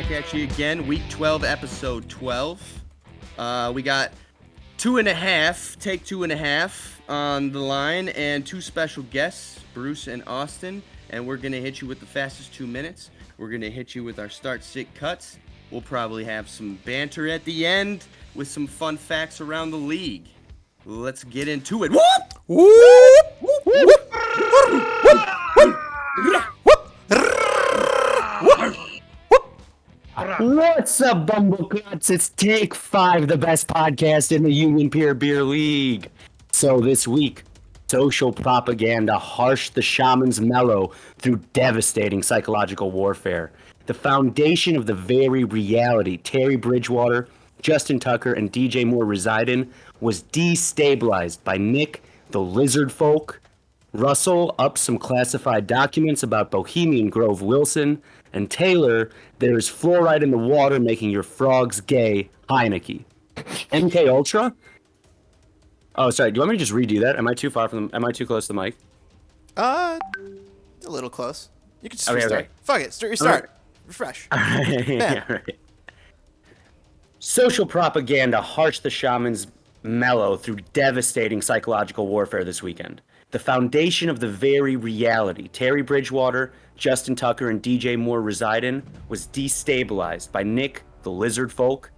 back at you again. Week 12, episode 12. We got take 2.5 on the line, and two special guests, Bruce and Austin. And we're going to hit you with the fastest 2 minutes. We're going to hit you with our start-sit cuts. We'll probably have some banter at the end with some fun facts around the league. Let's get into it. Whoop! Whoop! Whoop! What's up, Bumbleclutts? It's Take 5, the best podcast in the Union Peer Beer League. So this week, social propaganda harshed the shamans mellow through devastating psychological warfare. The foundation of the very reality Terry Bridgewater, Justin Tucker, and DJ Moore reside in was destabilized by Nick, the Lizard Folk, Russell up some classified documents about Bohemian Grove Wilson, and Taylor, there's fluoride in the water making your frogs gay, Heineke. MK Ultra? Oh, sorry, do you want me to just redo that? Am I too close to the mic? A little close. You can just restart. Okay. Fuck it, restart. Right. Refresh. Yeah, right. Social propaganda harshed the shamans mellow through devastating psychological warfare this weekend. The foundation of the very reality Terry Bridgewater, Justin Tucker, and DJ Moore reside in was destabilized by Nick, the Lizard Folk,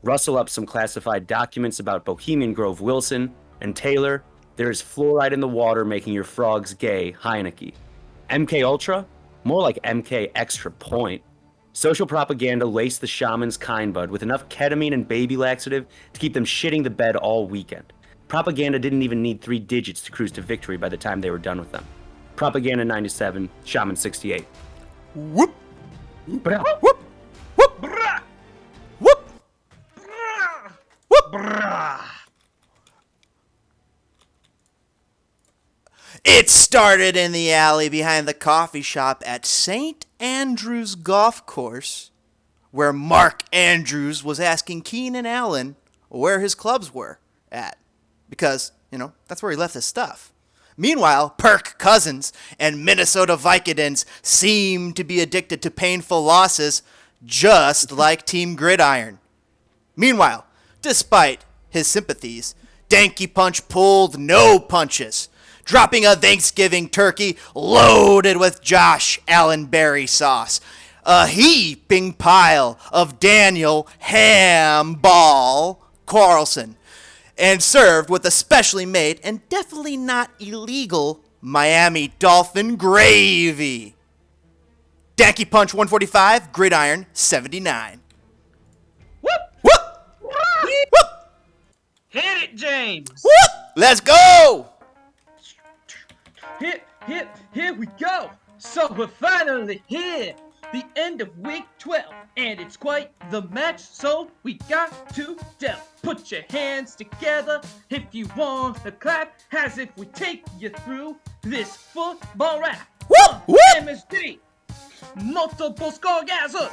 Russell up some classified documents about Bohemian Grove Wilson, and Taylor, there is fluoride in the water making your frogs gay, Heineke. MK Ultra? More like MK Extra Point. Social propaganda laced the shamans' kind bud with enough ketamine and baby laxative to keep them shitting the bed all weekend. Propaganda didn't even need 3 digits to cruise to victory by the time they were done with them. Propaganda 97, Shaman 68. Whoop! Brah. Whoop! Whoop! Brah. Whoop! Brah. Whoop! Brah. It started in the alley behind the coffee shop at St. Andrews Golf Course, where Mark Andrews was asking Keenan Allen where his clubs were at. Because, that's where he left his stuff. Meanwhile, Perk Cousins and Minnesota Vikings seem to be addicted to painful losses, just like Team Gridiron. Meanwhile, despite his sympathies, Danky Punch pulled no punches, dropping a Thanksgiving turkey loaded with Josh Allen berry sauce, a heaping pile of Daniel Hamball Carlson, and served with a specially made and definitely not illegal Miami Dolphin gravy. Danky Punch 145, Gridiron 79. Whoop! Whoop! Whoop! Hit it, James! Whoop! Let's go! Here we go! So we're finally here! The end of week 12, and it's quite the match, so we got to tell. Put your hands together if you want to clap, as if we take you through this football rap. Whoop! Whoop! MSD, multiple scoregasms.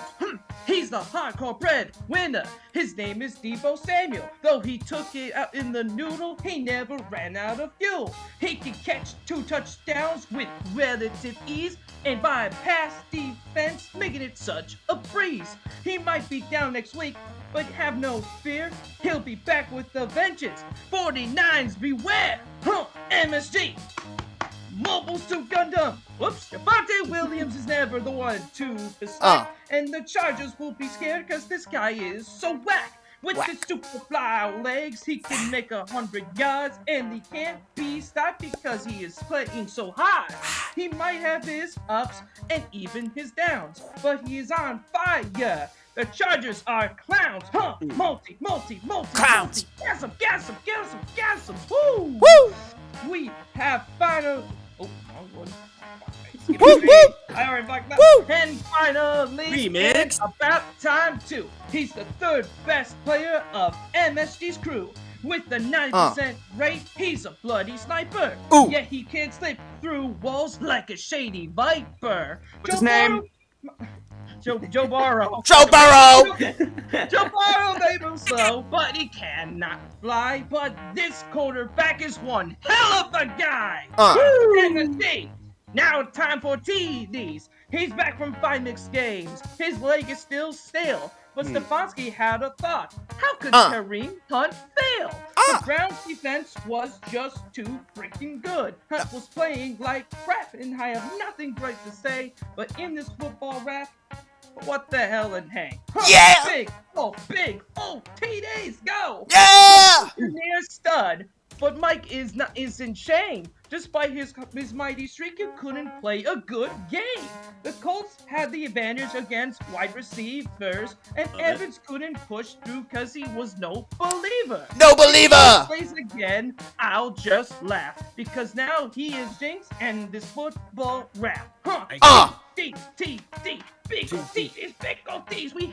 He's the hardcore bread winner. His name is Deebo Samuel. Though he took it out in the noodle, he never ran out of fuel. He can catch 2 touchdowns with relative ease and bypass defense, making it such a breeze. He might be down next week, but have no fear. He'll be back with a vengeance. 49s beware. MSG. Mobiles to Gundam. Whoops. Javonte Williams is never the one to decide. And the Chargers will be scared because this guy is so whack. With his super fly legs, he can make 100 yards, and he can't be stopped because he is playing so high. He might have his ups and even his downs, but he is on fire. The Chargers are clowns, multi clowns. Gas them. Woo! Woo! We have final. Oh, wrong one. Woo, woo! I already blocked that. Woo! And finally, Remix. it's about time too. He's the 3rd best player of MSG's crew. With the 90% rate, he's a bloody sniper. Ooh. Yet he can slip through walls like a shady viper. What's his name? Joe Burrow. Joe Burrow! Joe Burrow may move slow, but he cannot fly. But this quarterback is one hell of a guy. MSG. Now it's time for TDs. He's back from 5 mixed games. His leg is still stale. But Stefanski had a thought. How could Kareem Hunt fail? The Browns defense was just too freaking good. Hunt was playing like crap, and I have nothing great to say. But in this football rap, what the hell and hey? Yeah! Big, TDs, go! Yeah! Near stud. But Mike is in shame. Despite his mighty streak, he couldn't play a good game. The Colts had the advantage against wide receivers, and Evans couldn't push through because he was no believer. No believer! If he plays again, I'll just laugh because now he is Jinx and this football rap. D, big old D's. We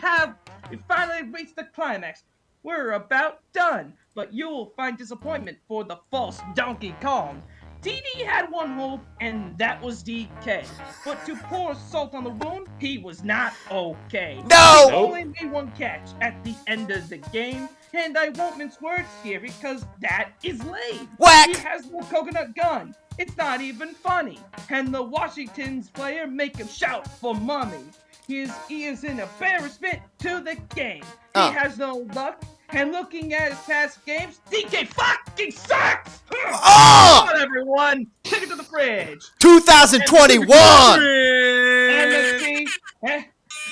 finally reached the climax. We're about done, but you'll find disappointment for the false Donkey Kong. TD had one hope, and that was DK. But to pour salt on the wound, he was not okay. No! He only made one catch at the end of the game, and I won't mince words here because that is lame. Whack! He has no coconut gun. It's not even funny. And the Washington's player make him shout for mommy. He is an embarrassment to the game. He has no luck. And looking at his past games, DK fucking sucks! Come on, everyone! Take it to the fridge! 2021!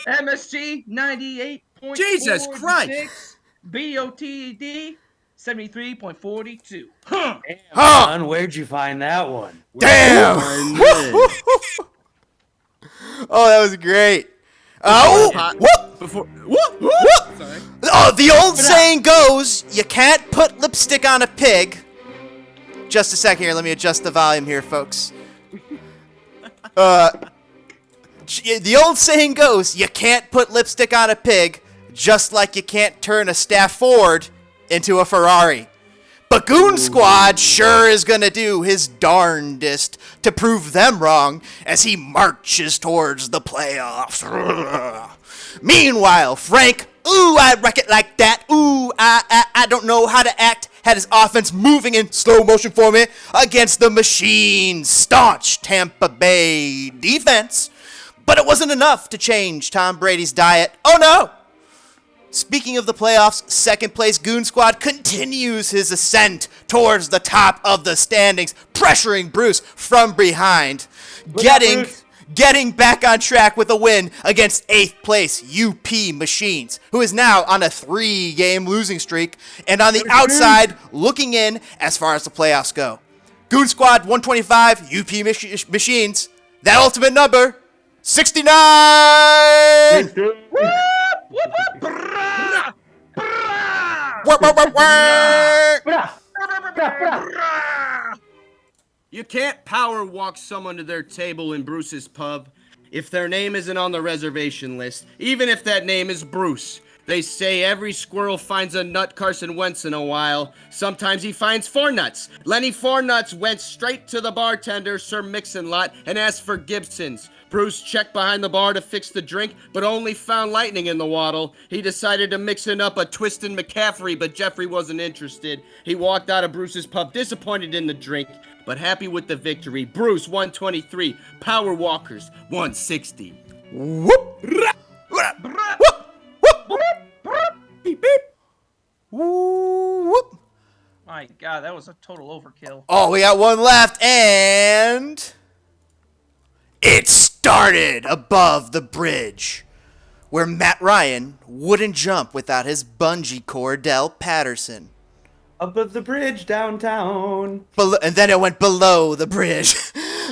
MSG 98.46. Jesus Christ! BOTD 73.42. Son, where'd you find that one? Damn! Oh, that was great. Sorry. Oh, the old saying goes, you can't put lipstick on a pig. Just a second here, let me adjust the volume here, folks. The old saying goes, you can't put lipstick on a pig, just like you can't turn a staff Ford into a Ferrari. But Goon Squad sure is gonna do his darndest to prove them wrong as he marches towards the playoffs. Meanwhile, Frank, I wreck it like that. I don't know how to act. Had his offense moving in slow motion for me against the Machine's staunch Tampa Bay defense. But it wasn't enough to change Tom Brady's diet. Oh no! Speaking of the playoffs, second place Goon Squad continues his ascent towards the top of the standings, pressuring Bruce from behind, getting back on track with a win against 8th place UP Machines, who is now on a 3-game losing streak, and on the outside looking in as far as the playoffs go. Goon Squad 125, UP Machines, that ultimate number, 69! You can't power walk someone to their table in Bruce's pub if their name isn't on the reservation list, even if that name is Bruce. They say every squirrel finds a nut Carson Wentz in a while. Sometimes he finds 4 nuts. Lenny 4 Nuts went straight to the bartender, Sir Mix-a-Lot, and asked for Gibson's. Bruce checked behind the bar to fix the drink, but only found lightning in the waddle. He decided to mix in up a Twistin' McCaffrey, but Jeffrey wasn't interested. He walked out of Bruce's pub disappointed in the drink, but happy with the victory. Bruce 123, Power Walkers 160. Whoop! Beep, beep. Whoop! My God, that was a total overkill. Oh, we got one left, and it started above the bridge, where Matt Ryan wouldn't jump without his bungee Cordell Patterson. Above the bridge downtown. And then it went below the bridge.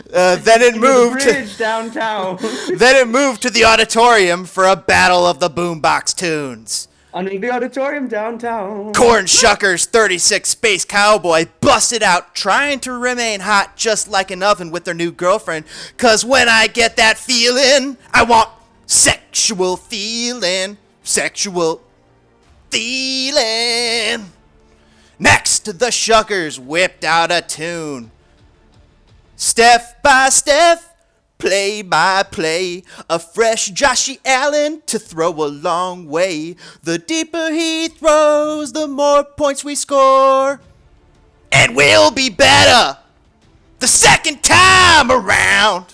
Then it moved the bridge downtown. Then it moved to the auditorium for a battle of the boombox tunes. Under the auditorium downtown. Corn Shuckers 36 Space Cowboy busted out trying to remain hot just like an oven with their new girlfriend. Cause when I get that feeling, I want sexual feeling. Sexual feeling. Next, the Shuckers whipped out a tune. Step by step, play by play, a fresh Joshy Allen to throw a long way. The deeper he throws, the more points we score. And we'll be better the second time around.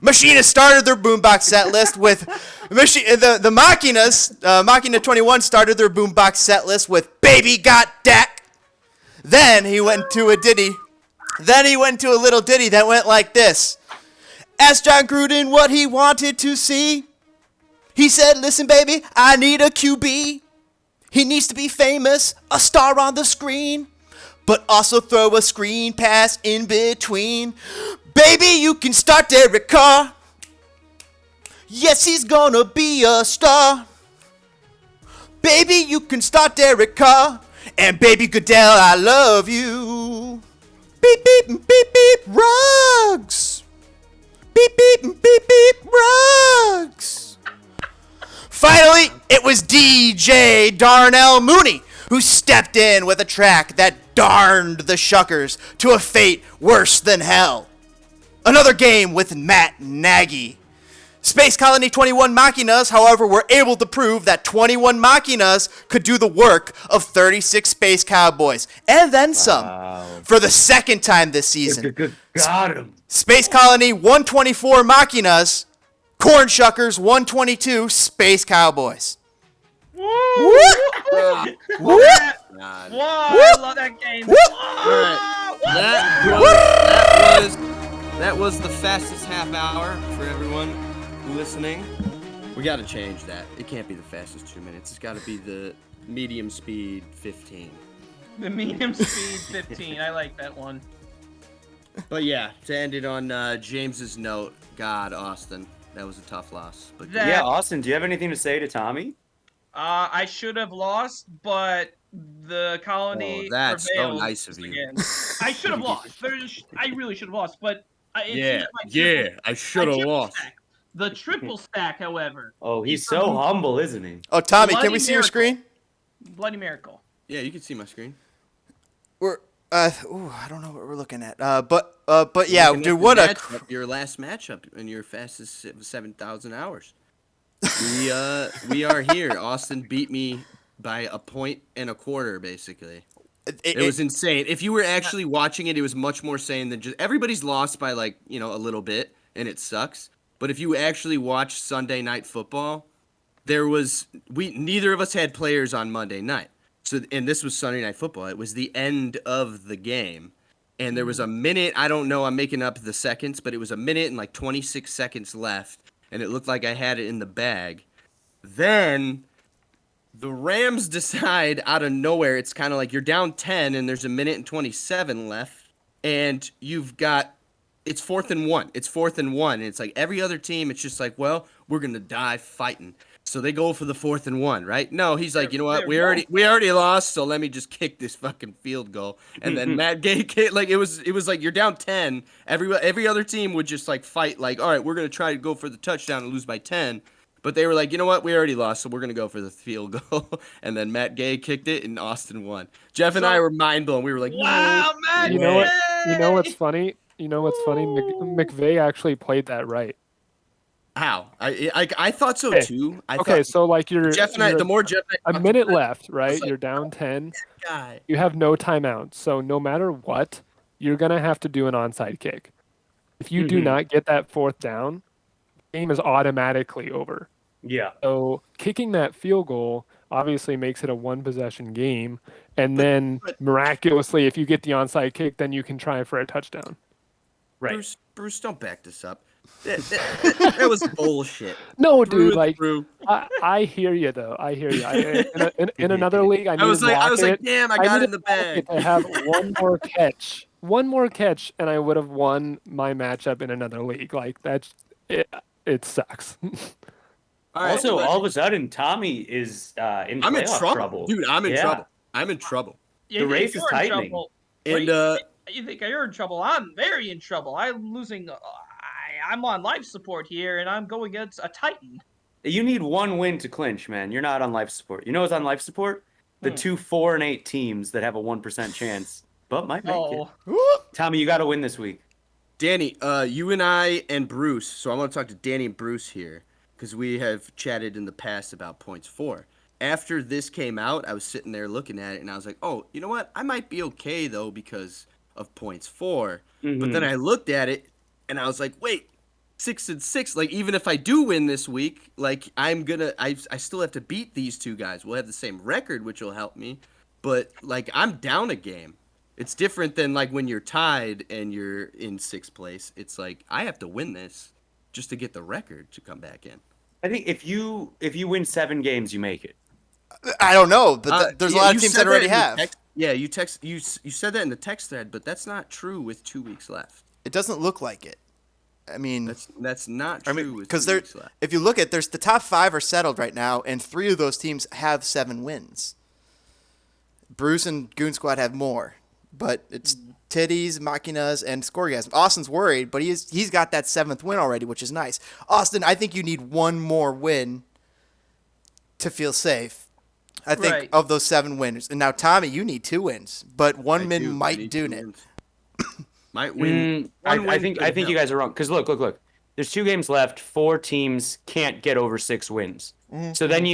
Machina started their boombox set list with the Machina 21 started their boombox set list with Baby Got Dak. Then he went to a ditty. Then he went to a little ditty that went like this. Asked John Gruden what he wanted to see. He said, listen, baby, I need a QB. He needs to be famous, a star on the screen, but also throw a screen pass in between. Baby, you can start Derek Carr. Yes, he's gonna be a star. Baby, you can start Derek Carr. And baby Goodell, I love you. Beep, beep, beep, beep, Ruggs. Beep, beep, beep, beep, Ruggs. Finally, it was DJ Darnell Mooney who stepped in with a track that darned the Shuckers to a fate worse than hell. Another game with Matt Nagy. Space Colony 21 Machinas, however, were able to prove that 21 Machinas could do the work of 36 Space Cowboys, and then some, for the second time this season. Got him. Space Colony 124 Machinas, Corn Shuckers 122 Space Cowboys. Woo! God. Wow, I love that game. That was the fastest half hour for everyone listening. We got to change that. It can't be the fastest 2 minutes. It's got to be the medium speed 15. The medium speed 15. I like that one. But yeah, to end it on James's note, God, Austin, that was a tough loss. But Yeah, Austin, do you have anything to say to Tommy? I should have lost, but the colony. Oh, that's so prevailed nice of you. again. I should have lost. I really should have lost, but I should have lost. The triple stack, however. Oh, he's so humble, isn't he? Oh, Tommy, Bloody can we see your miracle. screen? Bloody miracle. Yeah, you can see my screen. We're I don't know what we're looking at. But yeah, Looking at dude, the what a matchup, your last matchup in your fastest 7,000 hours. We are here. Austin beat me by 1.25 points, basically. It was insane. If you were actually watching it, it was much more sane than just everybody's lost by a little bit, and it sucks. But if you actually watch Sunday Night Football, neither of us had players on Monday night. And this was Sunday Night Football. It was the end of the game, and there was a minute. I don't know. I'm making up the seconds, but it was a minute and 26 seconds left, and it looked like I had it in the bag. Then the Rams decide out of nowhere. It's kind of like you're down 10, and there's a minute and 27 left, and you've got. It's 4th and 1. It's 4th and 1. And it's like every other team, it's just like, well, we're going to die fighting. So they go for the 4th and 1, right? No, he's like, you know what? We already lost, so let me just kick this fucking field goal. And then Matt Gay, it was like you're down 10. Every other team would just fight, all right, we're going to try to go for the touchdown and lose by 10. But they were like, you know what? We already lost, so we're going to go for the field goal. And then Matt Gay kicked it, and Austin won. Jeff and I were mind blown. We were like, wow, Matt. You know what? You know what's funny? McVay actually played that right. How? I thought so too. So you're Jeff and I. The more Jeff, and I a minute left, right? You're down 10. Guy. You have no timeouts, so no matter what, you're gonna have to do an onside kick. If you do not get that 4th down, the game is automatically over. Yeah. So kicking that field goal obviously makes it a 1-possession game, and then miraculously, if you get the onside kick, then you can try for a touchdown. Right. Bruce, don't back this up. That was bullshit. No, dude. I hear you though. I hear you. In another league, I was like, damn, I got it in the bag. I have one more catch, and I would have won my matchup in another league. That's it. It sucks. Also, all of a sudden, Tommy is in playoff trouble. Dude, I'm in trouble. I'm in trouble. The race is tightening. And you think you're in trouble? I'm very in trouble. I'm losing. I'm on life support here, and I'm going against a Titan. You need one win to clinch, man. You're not on life support. You know what's on life support? The 2 4-8 teams that have a 1% chance, but might make it. Tommy, you got to win this week. Danny, you and I and Bruce. So I want to talk to Danny and Bruce here because we have chatted in the past about points 4. after this came out, I was sitting there looking at it, and I was like, oh, you know what? I might be okay, though, because of points 4. But then I looked at it, and I was like, wait, 6-6. Like, even if I do win this week, like, I still have to beat these two guys. We'll have the same record, which will help me. But, like, I'm down a game. It's different than, like, when you're tied and you're in 6th place. It's like, I have to win this just to get the record to come back in. I think if you win 7 games, you make it. I don't know, but there's a lot of you teams said that already in the have. text- yeah, you said that in the text thread, but that's not true with 2 weeks left. It doesn't look like it. I mean, That's not true with because 2 weeks left. if you look at, there's the top 5 are settled right now, and 3 of those teams have 7 wins. Bruce and Goon Squad have more, but it's Titties, Machinas, and Scoregasm. Austin's worried, but he's got that 7th win already, which is nice. Austin, I think you need one more win to feel safe. I think Right. of those 7 winners. And now, Tommy, you need 2 wins, but one I win do. I might need do 2 it. wins. Might win. I One win think could you help. guys are wrong. Because look. There's 2 games left. 4 teams can't get over 6 wins. So then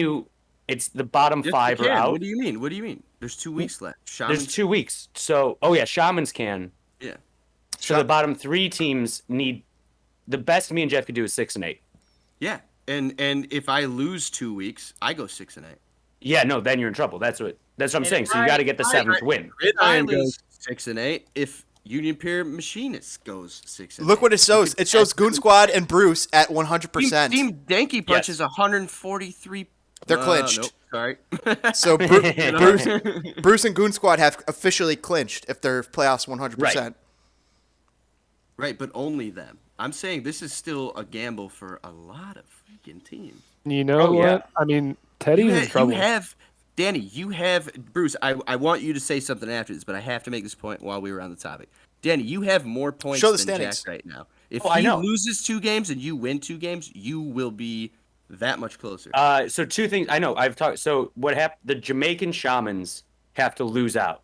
it's the bottom Yes, 5 you are can. out. What do you mean? There's 2 weeks left. There's 2 weeks. So Shamans can. Yeah. So the bottom 3 teams need the best me and Jeff could do is 6 and 8. Yeah. And if I lose 2 weeks, I go 6 and 8. Yeah, no, then you're in trouble. That's what I'm And saying. So you I- got to get the 7th win. Gridiron goes 6 and 8. If Union Pier Machinist goes 6 and 8. Look what it shows. It shows Goon Squad and Bruce at 100%. Team Danky Punch Yes. is 143. They're clinched. Nope, sorry. So Bruce and Goon Squad have officially clinched if they're playoffs 100%. Right, but only them. I'm saying this is still a gamble for a lot of freaking teams. You know Oh, what? yeah. I mean, Teddy's in trouble. You have Bruce. I want you to say something after this, but I have to make this point while we were on the topic. Danny, you have more points Show the than standings. Jack right now. If I he know. loses 2 games and you win 2 games, you will be that much closer. So 2 things. I know. I've talked. So what happened? The Jamaican Shamans have to lose out.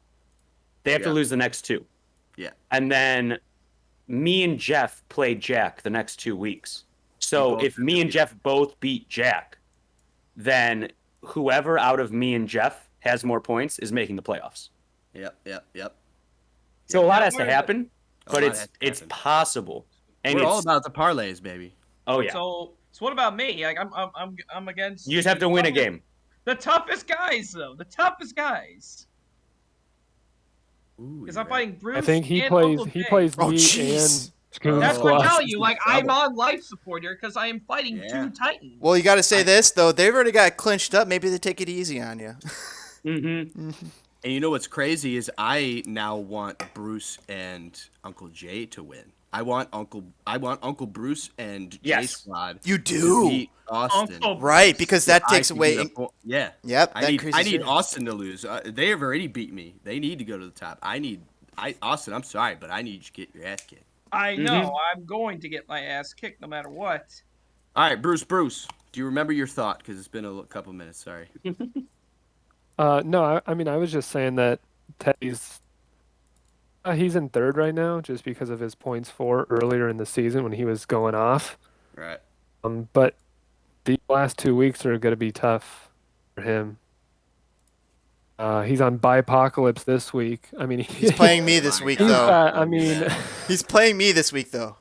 They have to Yeah. lose the next 2. Yeah. And then me and Jeff play Jack the next 2 weeks. So both if have me to and beat Jeff both beat Jack, then whoever out of me and Jeff has more points is making the playoffs. Yep. So a lot has to Where- happen, A but lot it's has to it's happen. possible. And We're all it's about the parlays, baby. oh yeah. So what about me? Like I'm against. You just have to win a game. The toughest guys, though. The toughest guys. Ooh, Because you're I'm fighting Bruce. I think he and plays. Uncle He Jay. plays Oh, me jeez. and Goon That's what I'm Squad. telling you. Like I'm Trouble. on life support here because I am fighting Yeah. 2 Titans. Well, you got to say this, though. They've already got clinched up. Maybe they take it easy on you. Mm-hmm. And you know what's crazy is I now want Bruce and Uncle Jay to win. I want Uncle Bruce and Jay Yes. Squad You to do. beat Austin. Uncle Right, because that I takes can away. get a po- yeah. Yep, I that need increases your- Austin to lose. They have already beat me. They need to go to the top. Austin, I'm sorry, but I need you to get your ass kicked. I know. I'm going to get my ass kicked no matter what. All right, Bruce, do you remember your thought? Because it's been a couple minutes. Sorry. No, I mean, I was just saying that Teddy's he's in 3rd right now just because of his points for earlier in the season when he was going off. Right. But the last 2 weeks are going to be tough for him. He's on Bipocalypse this week. I mean, He's playing me this week, he's, though. I mean, He's playing me this week, though.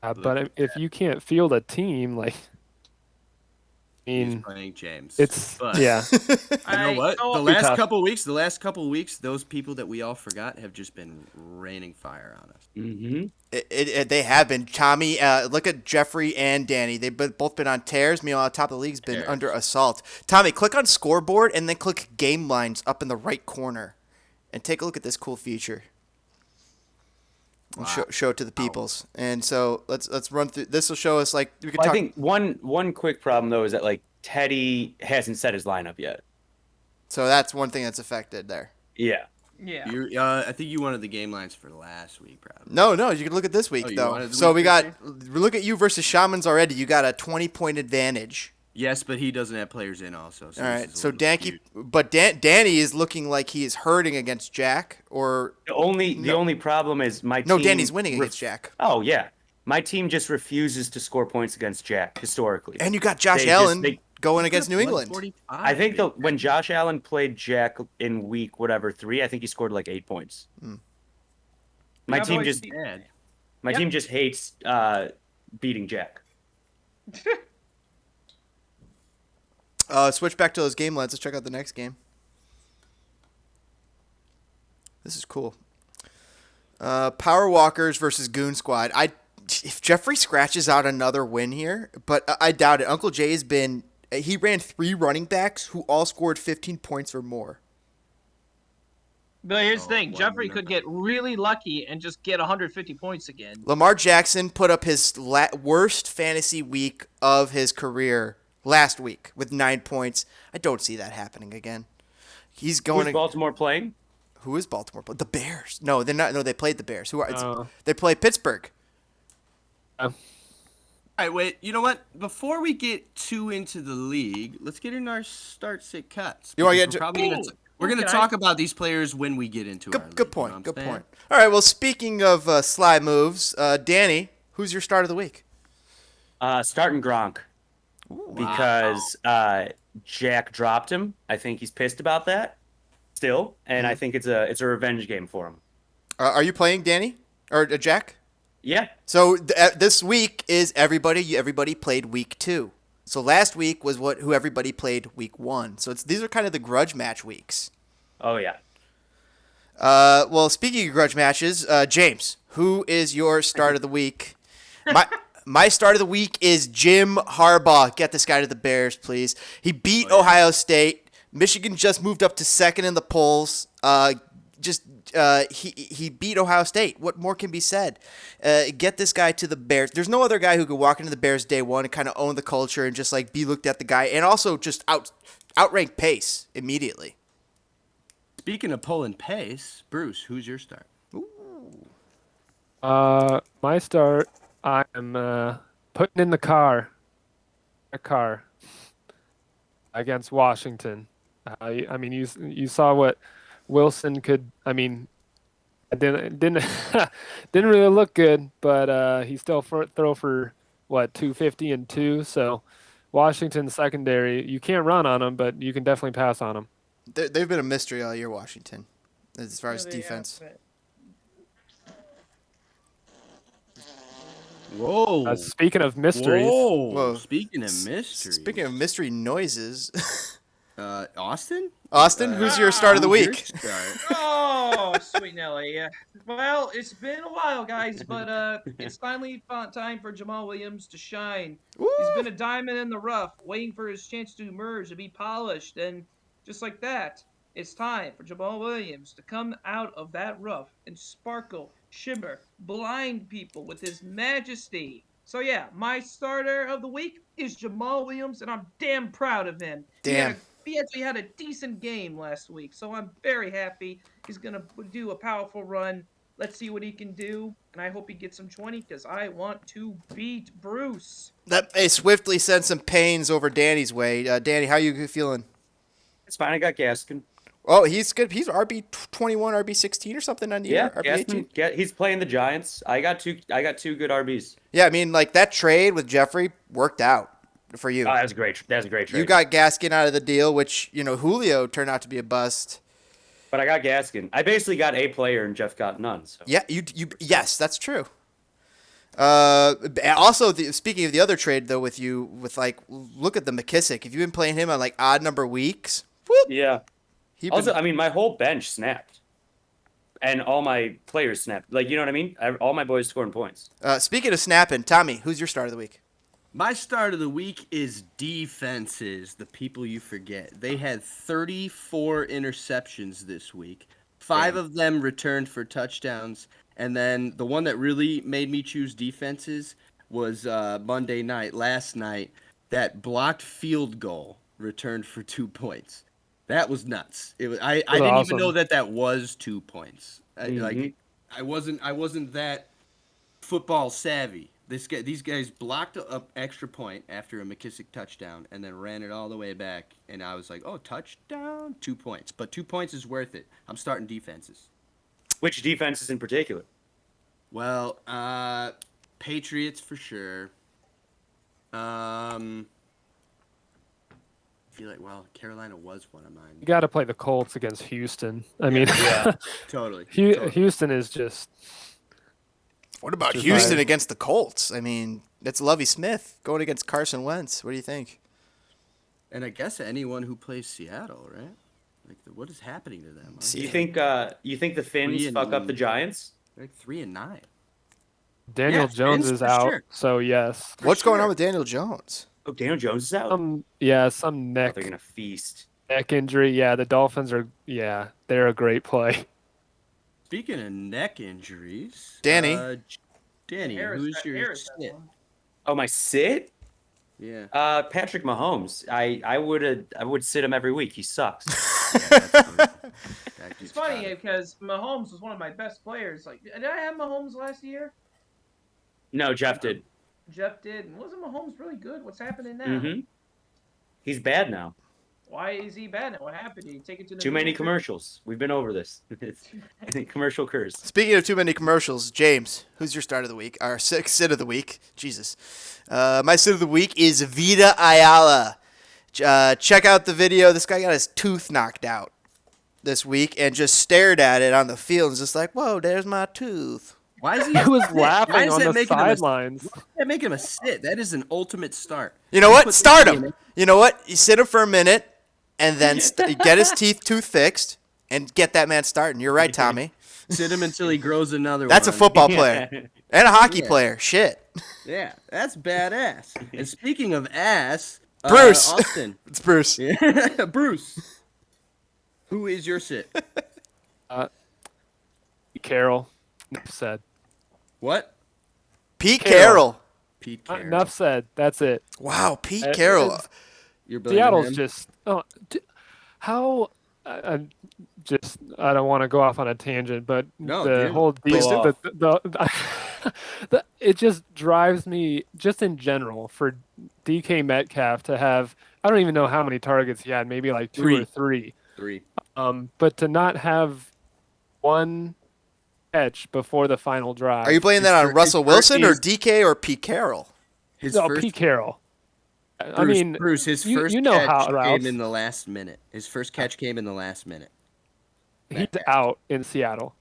but if you can't field a team, like, I He's mean, playing James. it's But yeah. You know what? So, The last tough. couple weeks, those people that we all forgot have just been raining fire on us. Mm-hmm. They have been. Tommy, look at Jeffrey and Danny. They've both been on tears. Meanwhile, top of the league's been Tears. under assault. Tommy, click on scoreboard and then click game lines up in the right corner, and take a look at this cool feature. I'll show it to the peoples. And so let's run through. This will show us like we could Well, talk. I think one quick problem though is that like Teddy hasn't set his lineup yet. So that's one thing that's affected there. Yeah. yeah. I think you wanted the game lines for last week, probably. No, you can look at this week Oh, you though. wanted the So week we got this look at you versus Shamans already. You got a 20-point advantage. Yes, but he doesn't have players in also. So All this right. is a So little Danky, skewed. but Danny is looking like he is hurting against Jack. Or The only problem is my no, team Danny's winning against Jack. Oh yeah. My team just refuses to score points against Jack historically. And you got Josh They Allen. going against New England. I think when Josh Allen played Jack in week 3, I think he scored like 8 points. My team Cowboys just team. my Yep. team just hates beating Jack. Switch back to those game lines. Let's check out the next game. This is cool. Power Walkers versus Goon Squad. If Jeffrey scratches out another win here, but I doubt it. Uncle Jay he ran 3 running backs who all scored 15 points or more. But here's the thing, Jeffrey could get really lucky and just get 150 points again. Lamar Jackson put up his worst fantasy week of his career last week with 9 points. I don't see that happening again. He's going Who's Baltimore playing? Who is Baltimore? The Bears. No, they're not. No, they played the Bears. They play Pittsburgh. All right, wait. You know what? Before we get too into the league, let's get in our start sit cuts. You want to We're going to talk about these players when we get into our league. Good point. Good point. All right. Well, speaking of sly moves, Danny, who's your start of the week? Starting Gronk. Because Jack dropped him. I think he's pissed about that still, and I think it's a revenge game for him. Are you playing Danny or Jack? Yeah. So this week is everybody played week 2. So last week was who everybody played week 1. So these are kind of the grudge match weeks. Oh yeah. Well, speaking of grudge matches, James, who is your start of the week? My start of the week is Jim Harbaugh. Get this guy to the Bears, please. He beat Ohio State. Michigan just moved up to 2nd in the polls. He beat Ohio State. What more can be said? Get this guy to the Bears. There's no other guy who could walk into the Bears day one and kind of own the culture and just like be looked at the guy and also just outrank Pace immediately. Speaking of pulling pace, Bruce, who's your start? My start, I am putting in the car against Washington. I mean, you saw what Wilson could. I mean, didn't didn't really look good, but he still throw for what 250 and 2. So Washington secondary, you can't run on them, but you can definitely pass on them. They've been a mystery all year, Washington, as far as defense. Whoa. Speaking of mysteries. Whoa. Speaking of mysteries. Speaking of mystery noises. Austin? Austin, who's your start of the week? Oh, sweet Nelly. Well, it's been a while, guys, but it's finally time for Jamal Williams to shine. Woo! He's been a diamond in the rough, waiting for his chance to emerge, to be polished, and just like that, it's time for Jamal Williams to come out of that rough and sparkle, shimmer, blind people with his majesty. So yeah, my starter of the week is Jamal Williams, and I'm damn proud of him. Damn. He actually had a decent game last week, so I'm very happy. He's going to do a powerful run. Let's see what he can do, and I hope he gets some 20 because I want to beat Bruce. That swiftly sent some pains over Danny's way. Danny, how you feeling? It's fine. I got Gaskin. Oh, he's good. He's RB 21, RB 16 or something on the year. RB 18. He's playing the Giants. I got two good RBs. Yeah, I mean, like that trade with Jeffrey worked out for you. Oh, that was a great trade. You got Gaskin out of the deal, which Julio turned out to be a bust. But I got Gaskin. I basically got a player, and Jeff got none. So. Yeah, yes, that's true. Also, speaking of the other trade though, look at the McKissick. If you've been playing him on like odd number weeks, whoop. Yeah. I mean, my whole bench snapped, and all my players snapped. Like, you know what I mean? All my boys scoring points. Speaking of snapping, Tommy, who's your start of the week? My start of the week is defenses, the people you forget. They had 34 interceptions this week. 5 of them returned for touchdowns. And then the one that really made me choose defenses was Monday night, last night. That blocked field goal returned for 2 points. That was nuts. I didn't awesome. even know that was 2 points. I wasn't that football savvy. These guys blocked an extra point after a McKissick touchdown and then ran it all the way back. And I was like, oh, touchdown, 2 points. But 2 points is worth it. I'm starting defenses. Which defenses in particular? Well, Patriots for sure. feel like, well, Carolina was one of mine. You got to play the Colts against Houston. I mean, Yeah. Totally. Houston is just. What about Just Houston like- against the Colts? I mean, that's Lovie Smith going against Carson Wentz. What do you think? And I guess anyone who plays Seattle, right? Like, what is happening to them? You think the Finns fuck up the Giants? They're like 3-9. Daniel Yeah, Jones Finns is for out, sure. so yes. What's going on with Daniel Jones? Oh, Daniel Jones is out. Some Oh, neck they're gonna feast. injury. Yeah, the Dolphins are. Yeah, they're a great play. Speaking of neck injuries, Danny. Danny, Harris- who's your Harris has sit? one. Oh, my sit? Yeah. Patrick Mahomes. I would sit him every week. He sucks. It's funny because Mahomes was one of my best players. Like, did I have Mahomes last year? No, Jeff did. Jeff did. And wasn't Mahomes really good? What's happening now? Mm-hmm. He's bad now. Why is he bad now? What happened? Did he take it to the Too many moon? commercials. We've been over this. Commercial curse. Speaking of too many commercials, James, who's your start of the week? Our sit of the week. Jesus. My sit of the week is Vita Ayala. Check out the video. This guy got his tooth knocked out this week and just stared at it on the field and was just like, whoa, there's my tooth. Why is he? He was sit? Why laughing is on that the making him a- sidelines. Why does that make him a sit? That is an ultimate start. You know You what? put Start the- him. You know what? You sit him for a minute and then get his tooth fixed and get that man starting. You're right, Tommy. Sit him until he grows another That's a one. football player and a hockey Yeah. player. Shit. Yeah, that's badass. And speaking of ass, Bruce. Austin. It's Bruce. Yeah. Bruce. Who is your sit? Carroll. Enough said. What? Pete Carroll. Carroll. Pete Carroll. Enough said. That's it. Wow, Pete Uh, Carroll. it's- You're blaming Seattle's him? just. Oh, how. I don't want to go off on a tangent, but No, the dude. whole Please deal, do. it just drives me, just in general, for DK Metcalf to have. I don't even know how many targets he had, maybe like two or three. 3. But to not have one catch before the final drive. Are you blaming that on his Russell first Wilson or is- DK or Pete Carroll? His No, first Pete Carroll. I Bruce, mean, Bruce, his you- first you know catch how came routes. in the last minute. His first catch came in the last minute. he's out in Seattle.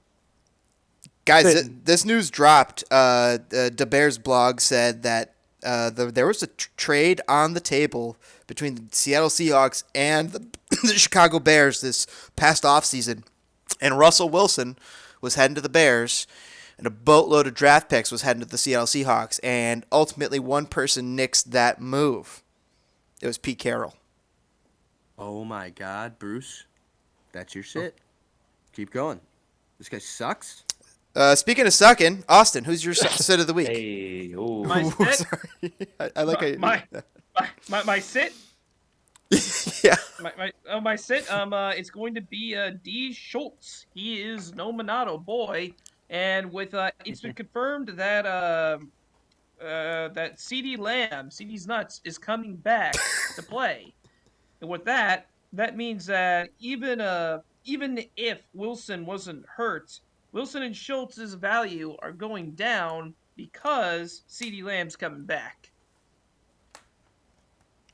Guys, Sitting. this news dropped. The Bears blog said that there was a trade on the table between the Seattle Seahawks and the Chicago Bears this past offseason. And Russell Wilson was heading to the Bears, and a boatload of draft picks was heading to the Seattle Seahawks. And ultimately, one person nixed that move. It was Pete Carroll. Oh my God, Bruce, that's your sit. Keep going. This guy sucks. Speaking of sucking, Austin, who's your sit of the week? Hey, ooh. My Ooh, sit? sorry. I like how My sit. yeah. My sit. It's going to be D Schultz. He is no Minato boy, and with it's been confirmed that that CD Lamb, CD's nuts, is coming back to play, and with that means that even if Wilson wasn't hurt, Wilson and Schultz's value are going down because CD Lamb's coming back.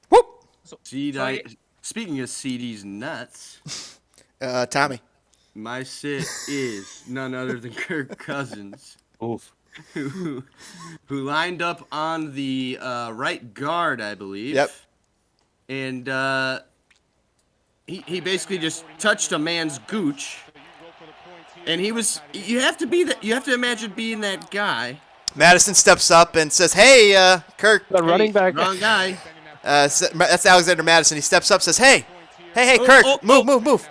Whoop. Speaking of CD's nuts, Tommy. my sit is none other than Kirk Cousins, Oof. who lined up on the right guard, I believe. Yep. And he basically just touched a man's gooch, and he was. You have to imagine being that guy. Madison steps up and says, "Hey, Kirk." The running back. Wrong guy. That's Alexander Madison. He steps up, says, "Hey, Oh, Kirk, oh, move."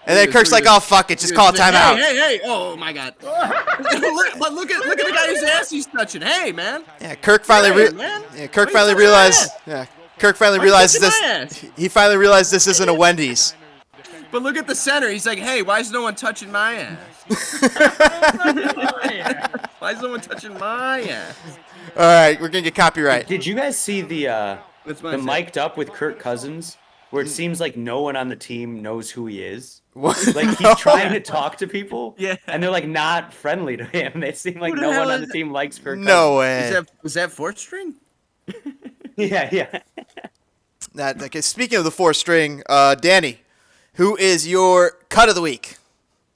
And then Kirk's like, "Oh, fuck it, just call a Hey, timeout." Hey! Oh my God! But look at the guy whose ass he's touching. Hey, man! Yeah, Kirk finally Hey, man. Kirk Why finally you touching realized. my Yeah, Kirk finally Why you realizes touching this. my ass? He finally realized this isn't a Wendy's. But look at the center. He's like, hey, why is no one touching my ass? Why is no one touching my ass? All right, we're gonna get copyright. Did you guys see the That's my sit. mic'd up with Kirk Cousins, where it seems like no one on the team knows who he is? What? Like he's trying to talk to people, Yeah. and they're like not friendly to him. They seem like Who the no hell one on is the team likes Kirk. No Is way. that fourth string? Cousins. Yeah. Okay, speaking of the 4-string, Danny, who is your cut of the week?